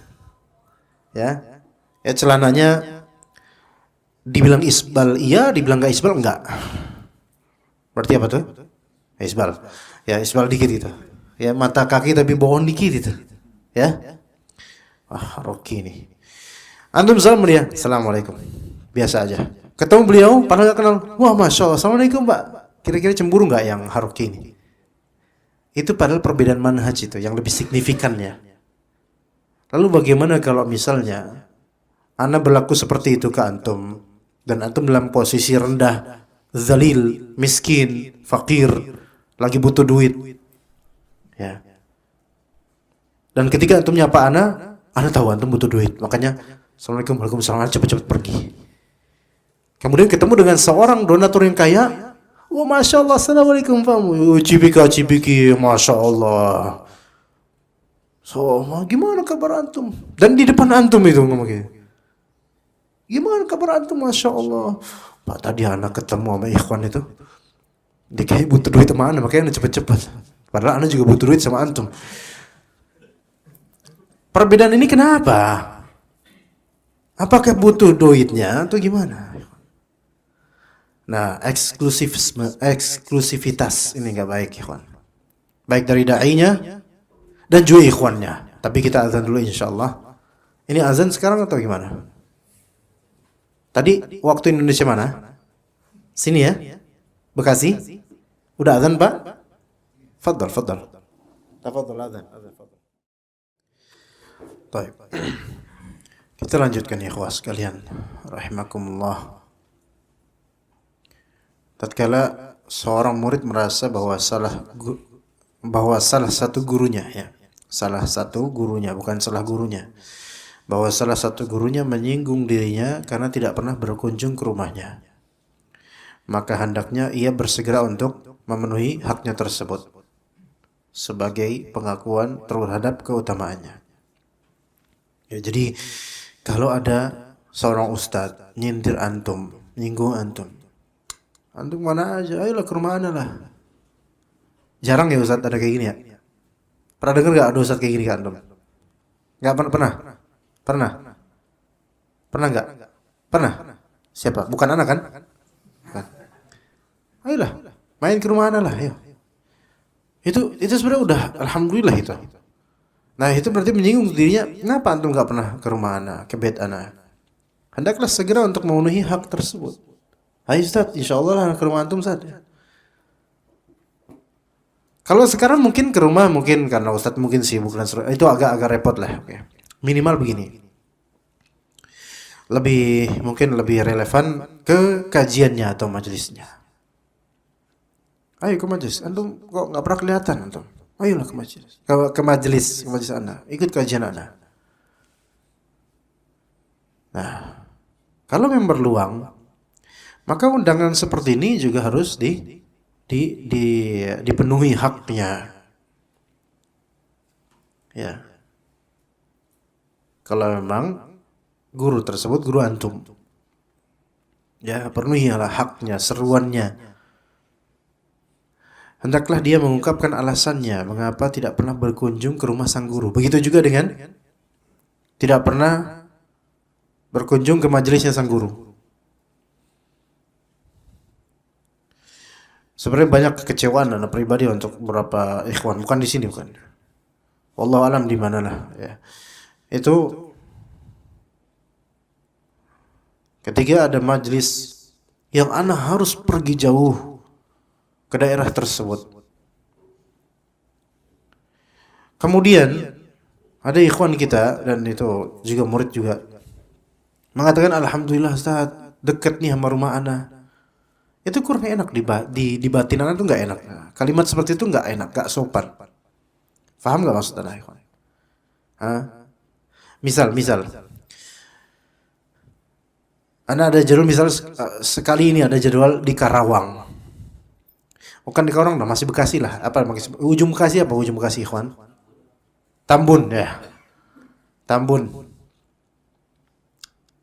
ya celananya dibilang isbal iya, dibilang nggak isbal enggak. Berarti apa tuh? Isbal, ya isbal dikit gitu. Ya mata kaki tapi bohong dikit gitu, ya. Haroki nih. Antum salam dia, Assalamualaikum, biasa aja. Ketemu beliau, padahal nggak kenal. Wah Masya Allah, Assalamualaikum Pak. Kira-kira cemburu nggak yang haroki ini? Itu padahal perbedaan manhaj itu yang lebih signifikan ya. Lalu bagaimana kalau misalnya ana berlaku seperti itu ke antum dan antum dalam posisi rendah, zalil, miskin, fakir, lagi butuh duit. Ya. Dan ketika antum nyapa ana tahu antum butuh duit. Makanya Assalamualaikum, waalaikumsalam, cepat-cepat pergi. Kemudian ketemu dengan seorang donatur yang kaya. Wah, Masya Allah, Assalamualaikum Pak. Cibiki, Masya Allah. So, gimana kabar antum? Dan di depan antum itu ngomong gitu. Gimana kabar antum? Masya Allah. Pak, tadi anak ketemu sama ikhwan itu. Dia kayak butuh duit sama anak, makanya anak cepet-cepet. Padahal anak juga butuh duit sama antum. Perbedaan ini kenapa? Apakah butuh duitnya atau gimana? Nah, eksklusivitas ini nggak baik, ikhwan. Baik dari da'inya dan juga ikhwannya. Tapi kita azan dulu insyaallah. Ini azan sekarang atau gimana? Tadi waktu Indonesia mana? Sini ya? Bekasi? Udah azan, Pak? Fadhal. Tafadhal azan. Baik. Kita lanjutkan ya ikhwas sekalian. Rahimakumullah. Tatkala seorang murid merasa bahwa salah satu gurunya menyinggung dirinya karena tidak pernah berkunjung ke rumahnya, maka hendaknya ia bersegera untuk memenuhi haknya tersebut sebagai pengakuan terhadap keutamaannya. Ya, jadi kalau ada seorang ustadz nyindir antum, nyinggung antum mana aja, ayolah ke rumah ana lah. Jarang ya ustadz ada kayak gini ya. Pernah dengar gak ada ustadz kayak gini ke antum? Gak pernah? Pernah gak? Pernah? Siapa? Bukan anak kan? Bukan. Ayolah, main ke rumah ana lah. Ayo. Itu sebenarnya udah alhamdulillah itu. Nah itu berarti menyinggung dirinya. Kenapa antum gak pernah ke rumah ana, ke bait ana? Hendaklah segera untuk memenuhi hak tersebut. Ayo Ustaz, insyaallah ke rumah antum Ustaz. Kalau sekarang mungkin ke rumah mungkin karena Ustaz mungkin sibuk dan itu agak repot lah. Oke. Minimal begini. Mungkin lebih relevan ke kajiannya atau majelisnya. Ayo ke majelis. Antum kok enggak pernah kelihatan antum? Ayolah ke majelis. Ke majelis Anda. Ikut kajian Anda. Nah, kalau memang berluang, maka undangan seperti ini juga harus dipenuhi haknya. Ya. Kalau memang guru tersebut guru antum, ya penuhilah haknya, seruannya. Hendaklah dia mengungkapkan alasannya mengapa tidak pernah berkunjung ke rumah sang guru. Begitu juga dengan tidak pernah berkunjung ke majelisnya sang guru. Sebenarnya banyak kekecewaan anak pribadi untuk beberapa ikhwan, bukan di sini bukan. Wallahu alam di mana lah ya. Itu ketika ada majelis yang ana harus pergi jauh ke daerah tersebut. Kemudian ada ikhwan kita dan itu juga murid juga mengatakan alhamdulillah Ustaz, dekat nih sama rumah ana. Itu kurang enak di batin anak tuh nggak enak. Kalimat seperti itu nggak enak, nggak sopan. Faham nggak maksud anak ikhwan? Misal, Anda ada jadwal misal sekali ini ada jadwal di Karawang. Bukan di Karawang, masih Bekasi lah. Apa ujung Bekasi apa ujung Bekasi ikhwan? Tambun ya. Tambun.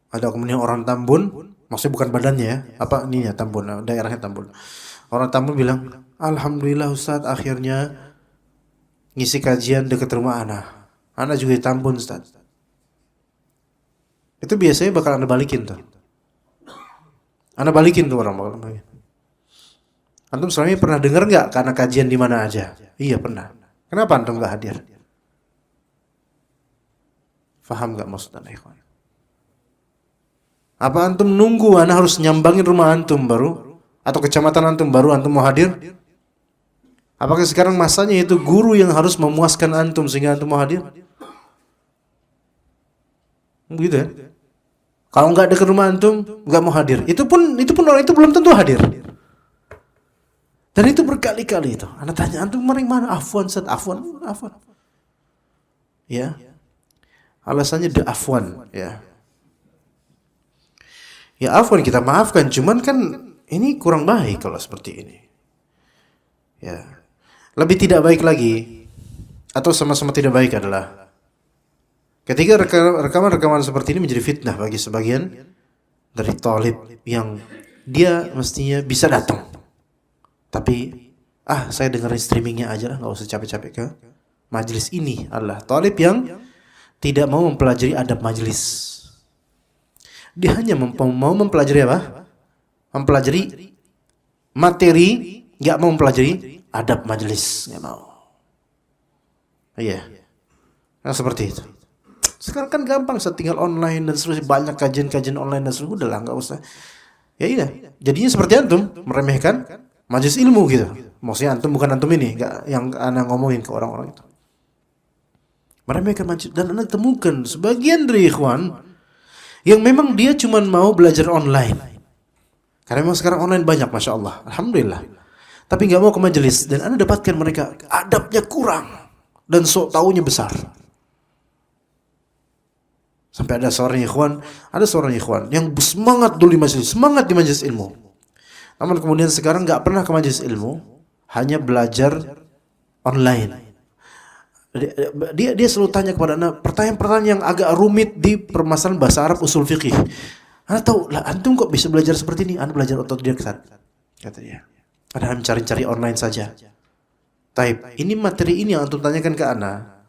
Ada kemudian orang Tambun. Maksudnya bukan badannya ya, apa ininya Tambun, daerahnya Tambun. Orang Tambun bilang, alhamdulillah Ustaz akhirnya ngisi kajian dekat rumah ana. Ana juga di Tambun Ustaz. Itu biasanya bakal Anda balikin tuh. Anda balikin tuh orang bakal balikin. Antum selama ini pernah dengar nggak karena kajian di mana aja? Iya pernah. Kenapa antum nggak hadir? Faham nggak maksud Anda ikhwan? Apa antum nunggu ana harus nyambangin rumah antum baru atau kecamatan antum baru antum mau hadir? Apakah sekarang masanya itu guru yang harus memuaskan antum sehingga antum mau hadir? Begitu ya? Kalau nggak dekat rumah antum, nggak mau hadir. Itu pun orang itu belum tentu hadir. Dan itu berkali-kali itu. Anak tanya antum kemarin mana? Afwan, Ustaz. Afwan. Ya. Alasannya the afwan, ya. Ya afwan kita maafkan, cuman kan ini kurang baik kalau seperti ini. Ya. Lebih tidak baik lagi atau sama-sama tidak baik adalah ketika rekaman-rekaman seperti ini menjadi fitnah bagi sebagian dari talib yang dia mestinya bisa datang. Tapi saya dengerin streamingnya aja lah, nggak usah capek-capek ke majelis ini. Adalah talib yang tidak mau mempelajari adab majelis. Dia hanya mau mempelajari apa? Mempelajari materi, nggak mau mempelajari adab majelis, nggak mau. Iya, nah seperti itu. Sekarang kan gampang, tinggal online dan seterusnya, banyak kajian-kajian online dan seterusnya, udahlah nggak usah. Ya iya, jadinya seperti antum meremehkan majelis ilmu gitu. Maksudnya antum bukan antum ini, nggak yang anak ngomongin ke orang-orang itu. Meremehkan majelis, dan anak temukan sebagian dari ikhwan yang memang dia cuma mau belajar online. Karena memang sekarang online banyak, masya Allah, alhamdulillah. Tapi nggak mau ke majelis, dan anda dapatkan mereka adabnya kurang dan sok taunya besar. Sampai ada seorang ikhwan yang semangat dulu di majelis, semangat di majelis ilmu. Namun kemudian sekarang nggak pernah ke majelis ilmu, hanya belajar online. Dia selalu tanya kepada anak pertanyaan-pertanyaan yang agak rumit di permasalahan bahasa Arab usul fikih. Anda tahu lah, antum kok bisa belajar seperti ini? Anda belajar otodidak, kata dia. Padahal mencari-cari online saja. Taib, ini materi ini yang antum tanyakan ke ana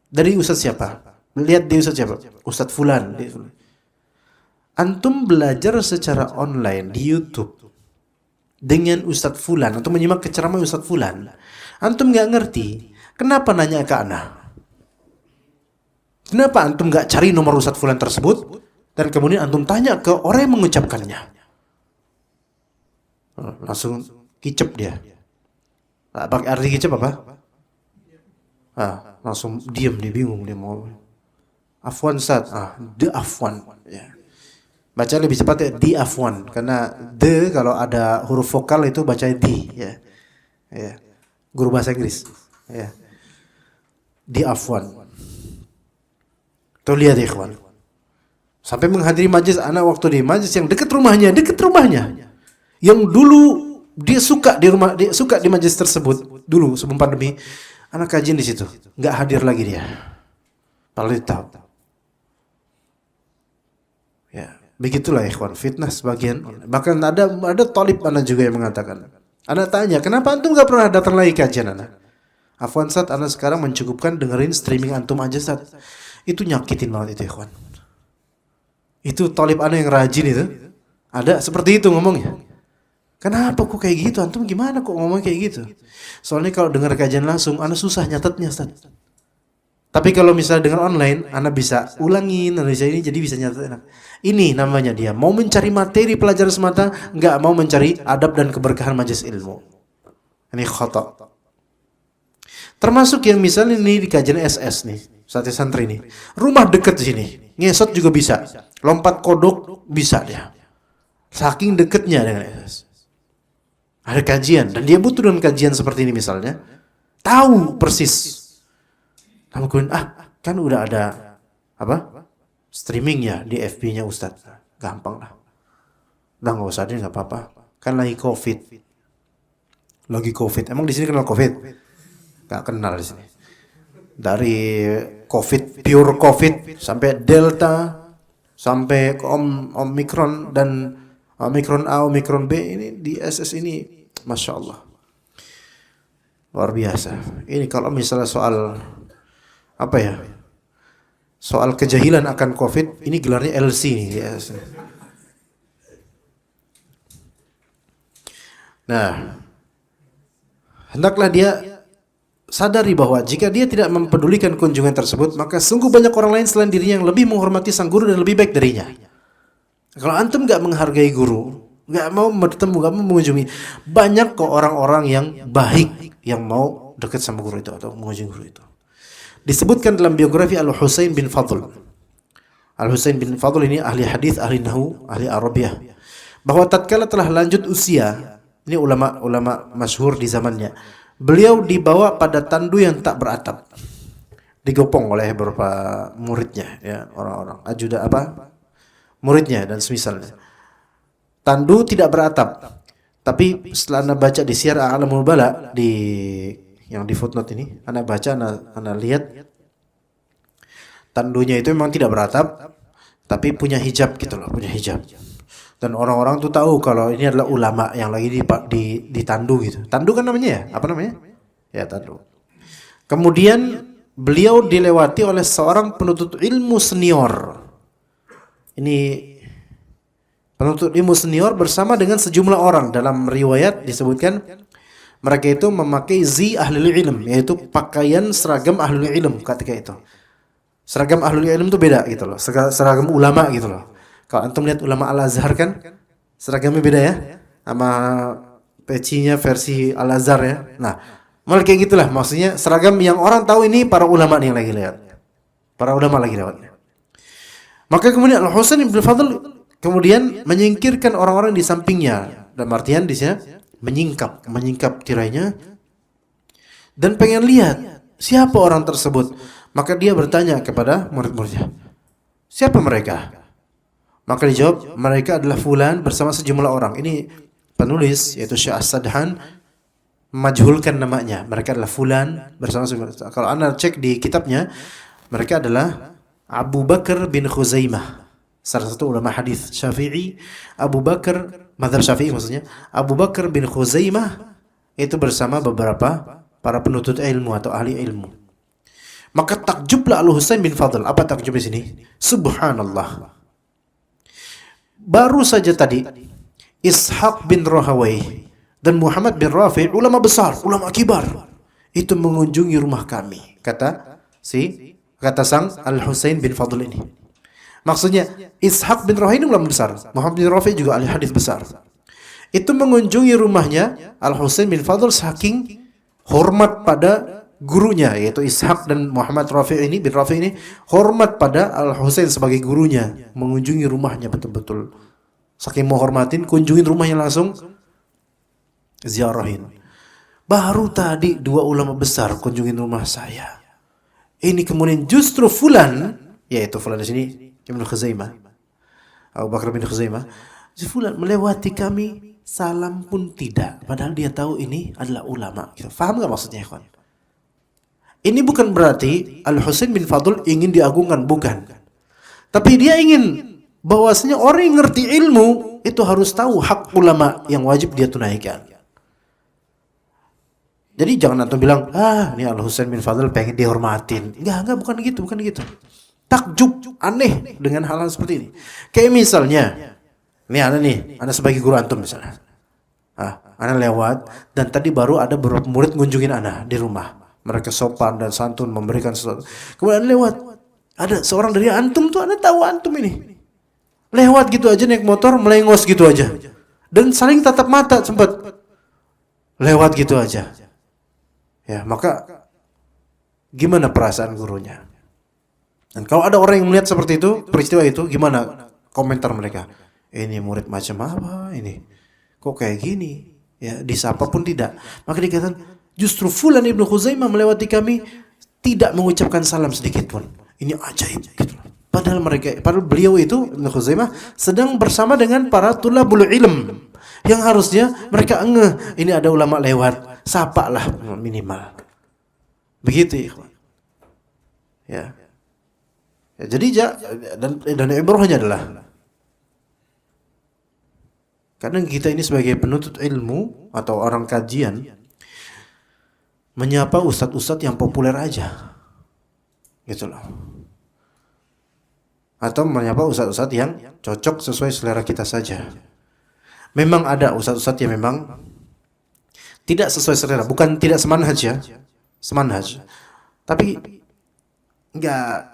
dari ustaz siapa? Lihat di ustaz siapa? Ustaz fulan. Antum belajar secara online di YouTube dengan ustaz fulan, antum menyimak ceramah ustaz fulan. Antum nggak ngerti, kenapa nanya ke ana? Kenapa antum nggak cari nomor ustaz fulan tersebut dan kemudian antum tanya ke orang yang mengucapkannya? Langsung kicep dia. Pakai arti kicep apa? Langsung diam, dia bingung, dia mau afwan Ustaz. De afwan. Ya. Baca lebih cepat ya, di afwan, karena de kalau ada huruf vokal itu baca di, ya. Ya. Guru bahasa Inggris. Ya. Di afwan. Tuh lihat ikhwan. Sampai menghadiri majlis, anak waktu di majlis yang dekat rumahnya. Yang dulu dia suka di majelis tersebut dulu sebelum pandemi, anak kajian di situ, nggak hadir lagi dia. Paling tahu. Ya, begitulah ikhwan, fitnah sebagian. Bahkan ada talib anak juga yang mengatakan, anak tanya, kenapa antum nggak pernah datang lagi kajian anak? Afwan Ustaz, anak sekarang mencukupkan dengerin streaming antum aja Ustaz. Itu nyakitin banget itu ikhwan. Itu talib anak yang rajin itu, ada seperti itu ngomongnya. Kenapa kok kayak gitu? Antum gimana kok ngomong kayak gitu? Soalnya kalau dengar kajian langsung, anak susah nyatetnya, Ustaz. Tapi kalau misalnya dengar online, anak bisa ulangin, anak bisa ini, jadi bisa nyatet. Ini namanya dia mau mencari materi pelajaran semata, nggak mau mencari adab dan keberkahan majelis ilmu. Ini khata. Termasuk yang misalnya ini di kajian SS nih, sate santri nih, rumah dekat sini, ngesot juga bisa, lompat kodok bisa dia. Saking deketnya dengan SS. Ada kajian dan dia butuh dengan kajian seperti ini misalnya, tahu persis. Kamu kan udah ada streamingnya di FB-nya Ustadz, gampang lah. Udah nggak usah deh, nggak apa-apa. Kan lagi COVID. Emang di sini kenal COVID? Nggak kenal di sini. Dari COVID, pure COVID sampai Delta, sampai ke Omikron dan Omikron A, Omikron B, ini di SS ini Masya Allah luar biasa. Ini kalau misalnya soal soal kejahilan akan COVID, ini gelarnya LC nih di SS. Nah, hendaklah dia sadari bahwa jika dia tidak mempedulikan kunjungan tersebut, maka sungguh banyak orang lain selain dirinya yang lebih menghormati sang guru dan lebih baik darinya. Kalau antum gak menghargai guru, nggak mau bertemu, nggak mau mengunjungi. Banyak kok orang-orang yang baik yang mau dekat sama guru itu atau mengunjungi guru itu. Disebutkan dalam biografi Al-Husain bin Fadl. Al-Husain bin Fadl ini ahli hadis, ahli nahwu, ahli Arabiyah. Bahwa tatkala telah lanjut usia, ini ulama masyhur di zamannya. Beliau dibawa pada tandu yang tak beratap. Digopong oleh beberapa muridnya, ya, orang-orang ajudan muridnya dan semisalnya. Tandu tidak beratap. Tapi setelah Anda baca di Syiar A'lamul Bala yang di footnote ini, Anda baca, Anda lihat tandunya itu memang tidak beratap, tapi punya hijab gitu loh, punya hijab. Dan orang-orang tuh tahu kalau ini adalah ulama yang lagi di tandu gitu. Tandu kan namanya ya? Apa namanya? Ya, tandu. Kemudian beliau dilewati oleh seorang penuntut ilmu senior. Ini penuntut ilmu senior bersama dengan sejumlah orang. Dalam riwayat disebutkan mereka itu memakai zi ahlul ilm, yaitu pakaian seragam ahlul ilm ketika itu. Seragam ahlul ilm itu beda gitu loh, seragam ulama gitu loh. Kalau antum lihat ulama Al-Azhar kan seragamnya beda ya, sama pecinya versi Al-Azhar ya. Nah, malah kayak gitulah, maksudnya seragam yang orang tahu ini para ulama nih yang lagi lihat. Para ulama lagi lewat. Maka kemudian Al-Husain bin Fadl kemudian menyingkirkan orang-orang di sampingnya. Dalam artian di sini menyingkap tirainya dan pengen lihat siapa orang tersebut. Maka dia bertanya kepada murid-muridnya, siapa mereka? Maka dijawab, mereka adalah fulan bersama sejumlah orang. Ini penulis yaitu Syekh As-Sadhan majhulkan namanya. Mereka adalah fulan bersama sejumlah. Kalau Anda cek di kitabnya, mereka adalah Abu Bakar bin Khuzaimah, salah satu ulama hadis Syafi'i. Abu Bakar, mazhab Syafi'i maksudnya, Abu Bakar bin Khuzaimah itu bersama beberapa para penuntut ilmu atau ahli ilmu. Maka takjublah Al-Husain bin Fadl. Apa takjub di sini? Subhanallah. Baru saja tadi Ishaq bin Rahawai dan Muhammad bin Rafi, ulama besar, ulama kibar, itu mengunjungi rumah kami. Kata sang Al-Husain bin Fadl ini. Maksudnya Ishaq bin Rahawai ini ulama besar, Muhammad bin Rafi juga ahli hadis besar. Itu mengunjungi rumahnya Al-Husain bin Fadl saking hormat pada gurunya, yaitu Ishaq dan Muhammad bin Rafi ini hormat pada Al-Husain sebagai gurunya, mengunjungi rumahnya betul-betul. Saking menghormatin, kunjungin rumahnya langsung, ziarahin. Baru tadi dua ulama besar kunjungin rumah saya. Ini kemudian justru fulan, yaitu fulan di sini Ibnu Khuzaimah, Abu Bakar bin Khuzaimah, fulan melewati kami, salam pun tidak, padahal dia tahu ini adalah ulama. Gitu. Faham nggak maksudnya, kawan? Ini bukan berarti Al-Husain bin Fadl ingin diagungkan, bukan. Tapi dia ingin bahwasanya orang yang ngerti ilmu itu harus tahu hak ulama yang wajib dia tunaikan. Jadi jangan antum bilang, ini Al-Husain bin Fadl pengen dihormatin. Enggak, bukan gitu. Takjub, aneh dengan hal-hal seperti ini. Kayak misalnya, Anda sebagai guru antum misalnya. Anda lewat dan tadi baru ada beberapa murid ngunjungin Anda di rumah. Mereka sopan dan santun memberikan sesuatu. Kemudian lewat, ada seorang dari antum tuh, Anda tahu antum ini. Lewat gitu aja naik motor, melengos gitu aja. Dan saling tatap mata sempat. Lewat gitu aja. Ya, maka gimana perasaan gurunya? Dan kalau ada orang yang melihat seperti itu, peristiwa itu, gimana komentar mereka? Ini murid macam apa ini? Kok kayak gini? Ya, disapa pun tidak. Maka dikatakan, justru fulan Ibnu Khuzaimah melewati kami tidak mengucapkan salam sedikit pun. Ini ajaib gitu. Padahal beliau itu Ibnu Khuzaimah sedang bersama dengan para tulabul ilm yang harusnya mereka ini ada ulama lewat, sapa lah minimal. Begitu, ikhwan. Ya, jadi dan ibrahnya adalah kadang kita ini sebagai penuntut ilmu atau orang kajian menyapa ustadz-ustadz yang populer aja, gitu loh. Atau menyapa ustadz-ustadz yang cocok sesuai selera kita saja. Memang ada ustadz-ustadz yang memang tidak sesuai selera, bukan tidak semanhaj ya, semanhaj. Tapi enggak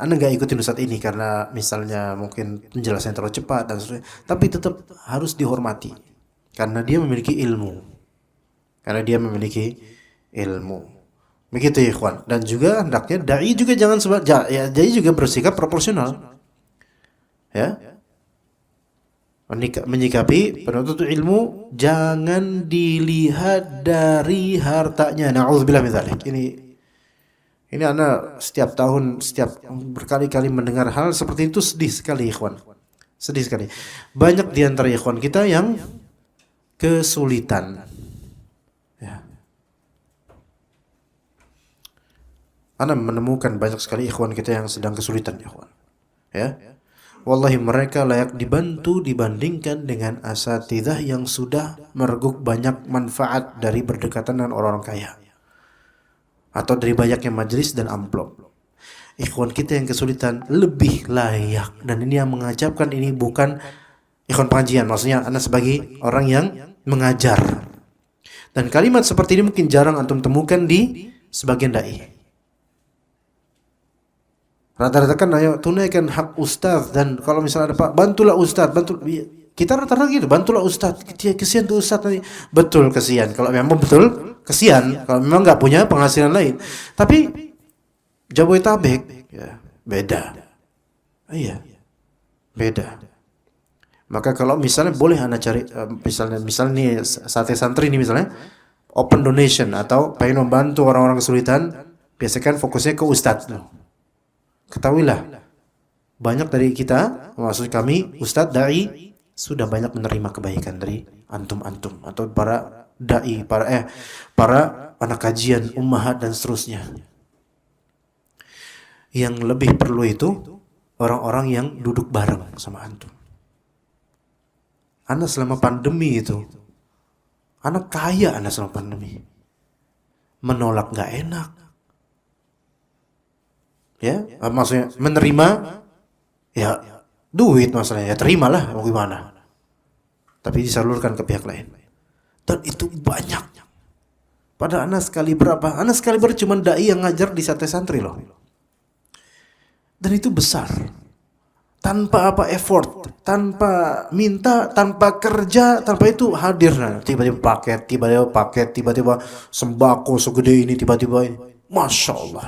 Anda nggak ikutin ustadz ini karena misalnya mungkin penjelasannya terlalu cepat dan sebagainya, tapi tetap harus dihormati karena dia memiliki ilmu. Karena dia memiliki ilmu. Begitu ya ikhwan. Dan juga hendaknya dai juga jangan dai juga bersikap proporsional. Ya. Menyikapi penuntut ilmu jangan dilihat dari hartanya. Na'udzubillah min dzalik. Ini Anda setiap berkali-kali mendengar hal seperti itu, sedih sekali ikhwan. Sedih sekali. Banyak di antara ikhwan kita yang kesulitan. Ya. Anda menemukan banyak sekali ikhwan kita yang sedang kesulitan ikhwan. Ya. Wallahi mereka layak dibantu dibandingkan dengan asatidzah yang sudah mereguk banyak manfaat dari berdekatan dengan orang-orang kaya atau dari banyaknya majelis dan amplop. Ikhwan kita yang kesulitan lebih layak, dan ini yang mengajabkan, ini bukan ikhwan pengajian, maksudnya Anda sebagai orang yang mengajar. Dan kalimat seperti ini mungkin jarang antum temukan di sebagian dai. Rata-rata kan ayo tunaikan hak ustaz, dan kalau misalnya ada Pak, bantulah ustaz, kita rata-rata gitu, bantulah ustaz, kesian tuh ustaz tadi. Betul kesian, kalau memang betul kesian, kalau memang nggak punya penghasilan lain. Tapi Jabodetabek ya beda. Iya. Beda. Maka kalau misalnya boleh Anda cari misalnya nih sate santri ini misalnya open donation atau pengen membantu orang-orang kesulitan, biasakan fokusnya ke ustaz. Ketahuilah, banyak dari kita, maksud kami ustadz dai, sudah banyak menerima kebaikan dari antum-antum atau para dai, para anak kajian, ummahat dan seterusnya. Yang lebih perlu itu orang-orang yang duduk bareng sama antum. Anda selama pandemi itu, Anda kaya Anda selama pandemi. Menolak nggak enak. Ya, maksudnya menerima ya duit masalahnya, ya terimalah mau gimana. Tapi disalurkan ke pihak lain. Dan itu banyak. Pada Anda sekali berapa? Anda sekali cuma dai yang ngajar di sate santri loh. Dan itu besar. Tanpa apa effort, tanpa minta, tanpa kerja, tanpa itu hadir. Tiba-tiba paket, tiba-tiba sembako segede ini, tiba-tiba ini. Masya Allah.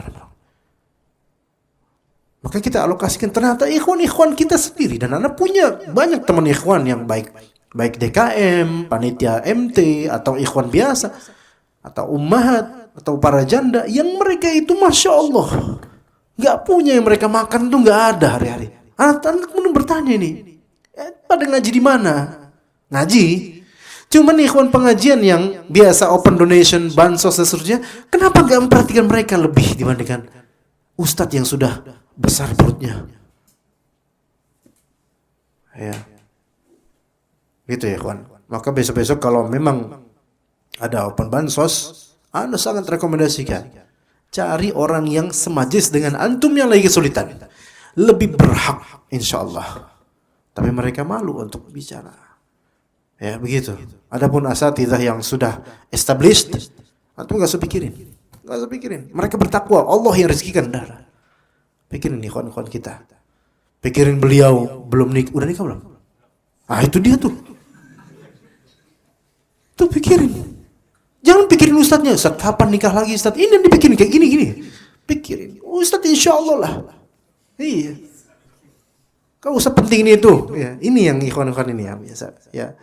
Maka kita alokasikan, ternyata ikhwan-ikhwan kita sendiri, dan Anda punya banyak teman ikhwan yang baik DKM, panitia MT, atau ikhwan biasa, atau ummahat, atau para janda, yang mereka itu Masya Allah nggak punya yang mereka makan tuh nggak ada hari-hari. Anak-anak kemudian bertanya ini, pada ngaji di mana? Ngaji. Cuman ikhwan pengajian yang biasa open donation, bansos dan seterusnya, kenapa nggak memperhatikan mereka lebih dibandingkan ustadz yang sudah besar perutnya? Ya, gitu ya kawan. Maka besok-besok kalau memang ada open bansos, Anda sangat rekomendasikan cari orang yang semajlis dengan antum yang lagi kesulitan, lebih berhak insyaallah. Tapi mereka malu untuk bicara. Ya begitu. Adapun asatidzah yang sudah established, antum nggak usah pikirin. Mereka bertakwa, Allah yang rezekikan. Pikirin nih kawan-kawan kita. Pikirin beliau belum nikah, udah nikah belum? Ah itu dia tuh. Tuh pikirin. Jangan pikirin ustadznya, Ustadz kapan nikah lagi Ustadz? Ini yang dipikirin kayak gini. Pikirin, Ustadz insya Allah lah. Iya. Kau usah penting ini itu. Ya, ini yang ikhwan-ikhwan ini ya biasa. Ya,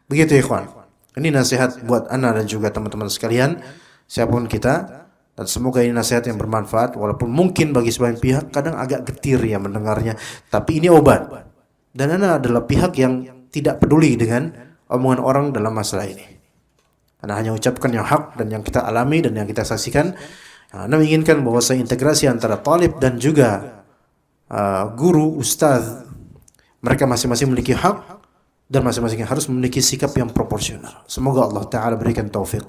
begitu ikhwan. Ini nasihat buat ana dan juga teman-teman sekalian, siapapun kita. Dan semoga ini nasihat yang bermanfaat, walaupun mungkin bagi sebagian pihak kadang agak getir ya mendengarnya. Tapi ini obat. Dan ana adalah pihak yang tidak peduli dengan omongan orang dalam masalah ini. Anda hanya ucapkan yang hak dan yang kita alami dan yang kita saksikan. Anda menginginkan bahwa integrasi antara talib dan juga guru, ustaz, mereka masing-masing memiliki hak dan masing-masing harus memiliki sikap yang proporsional. Semoga Allah Ta'ala berikan taufik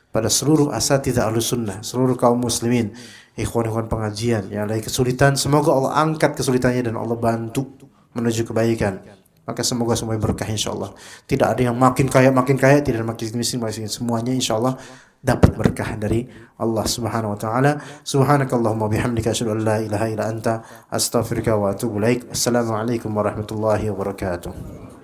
pada seluruh asatidzah Ahlussunnah, seluruh kaum muslimin, ikhwan-ikhwan pengajian yang lagi kesulitan. Semoga Allah angkat kesulitannya dan Allah bantu menuju kebaikan. Maka semoga semuanya berkah insyaallah. Tidak ada yang makin kaya, tidak ada makin miskin, semuanya insyaallah dapat berkah dari Allah Subhanahu wa taala. Subhanakallahumma bihamdika asyhadu an la ilaha illa anta astaghfiruka wa atubu ilaik. Assalamualaikum warahmatullahi wabarakatuh.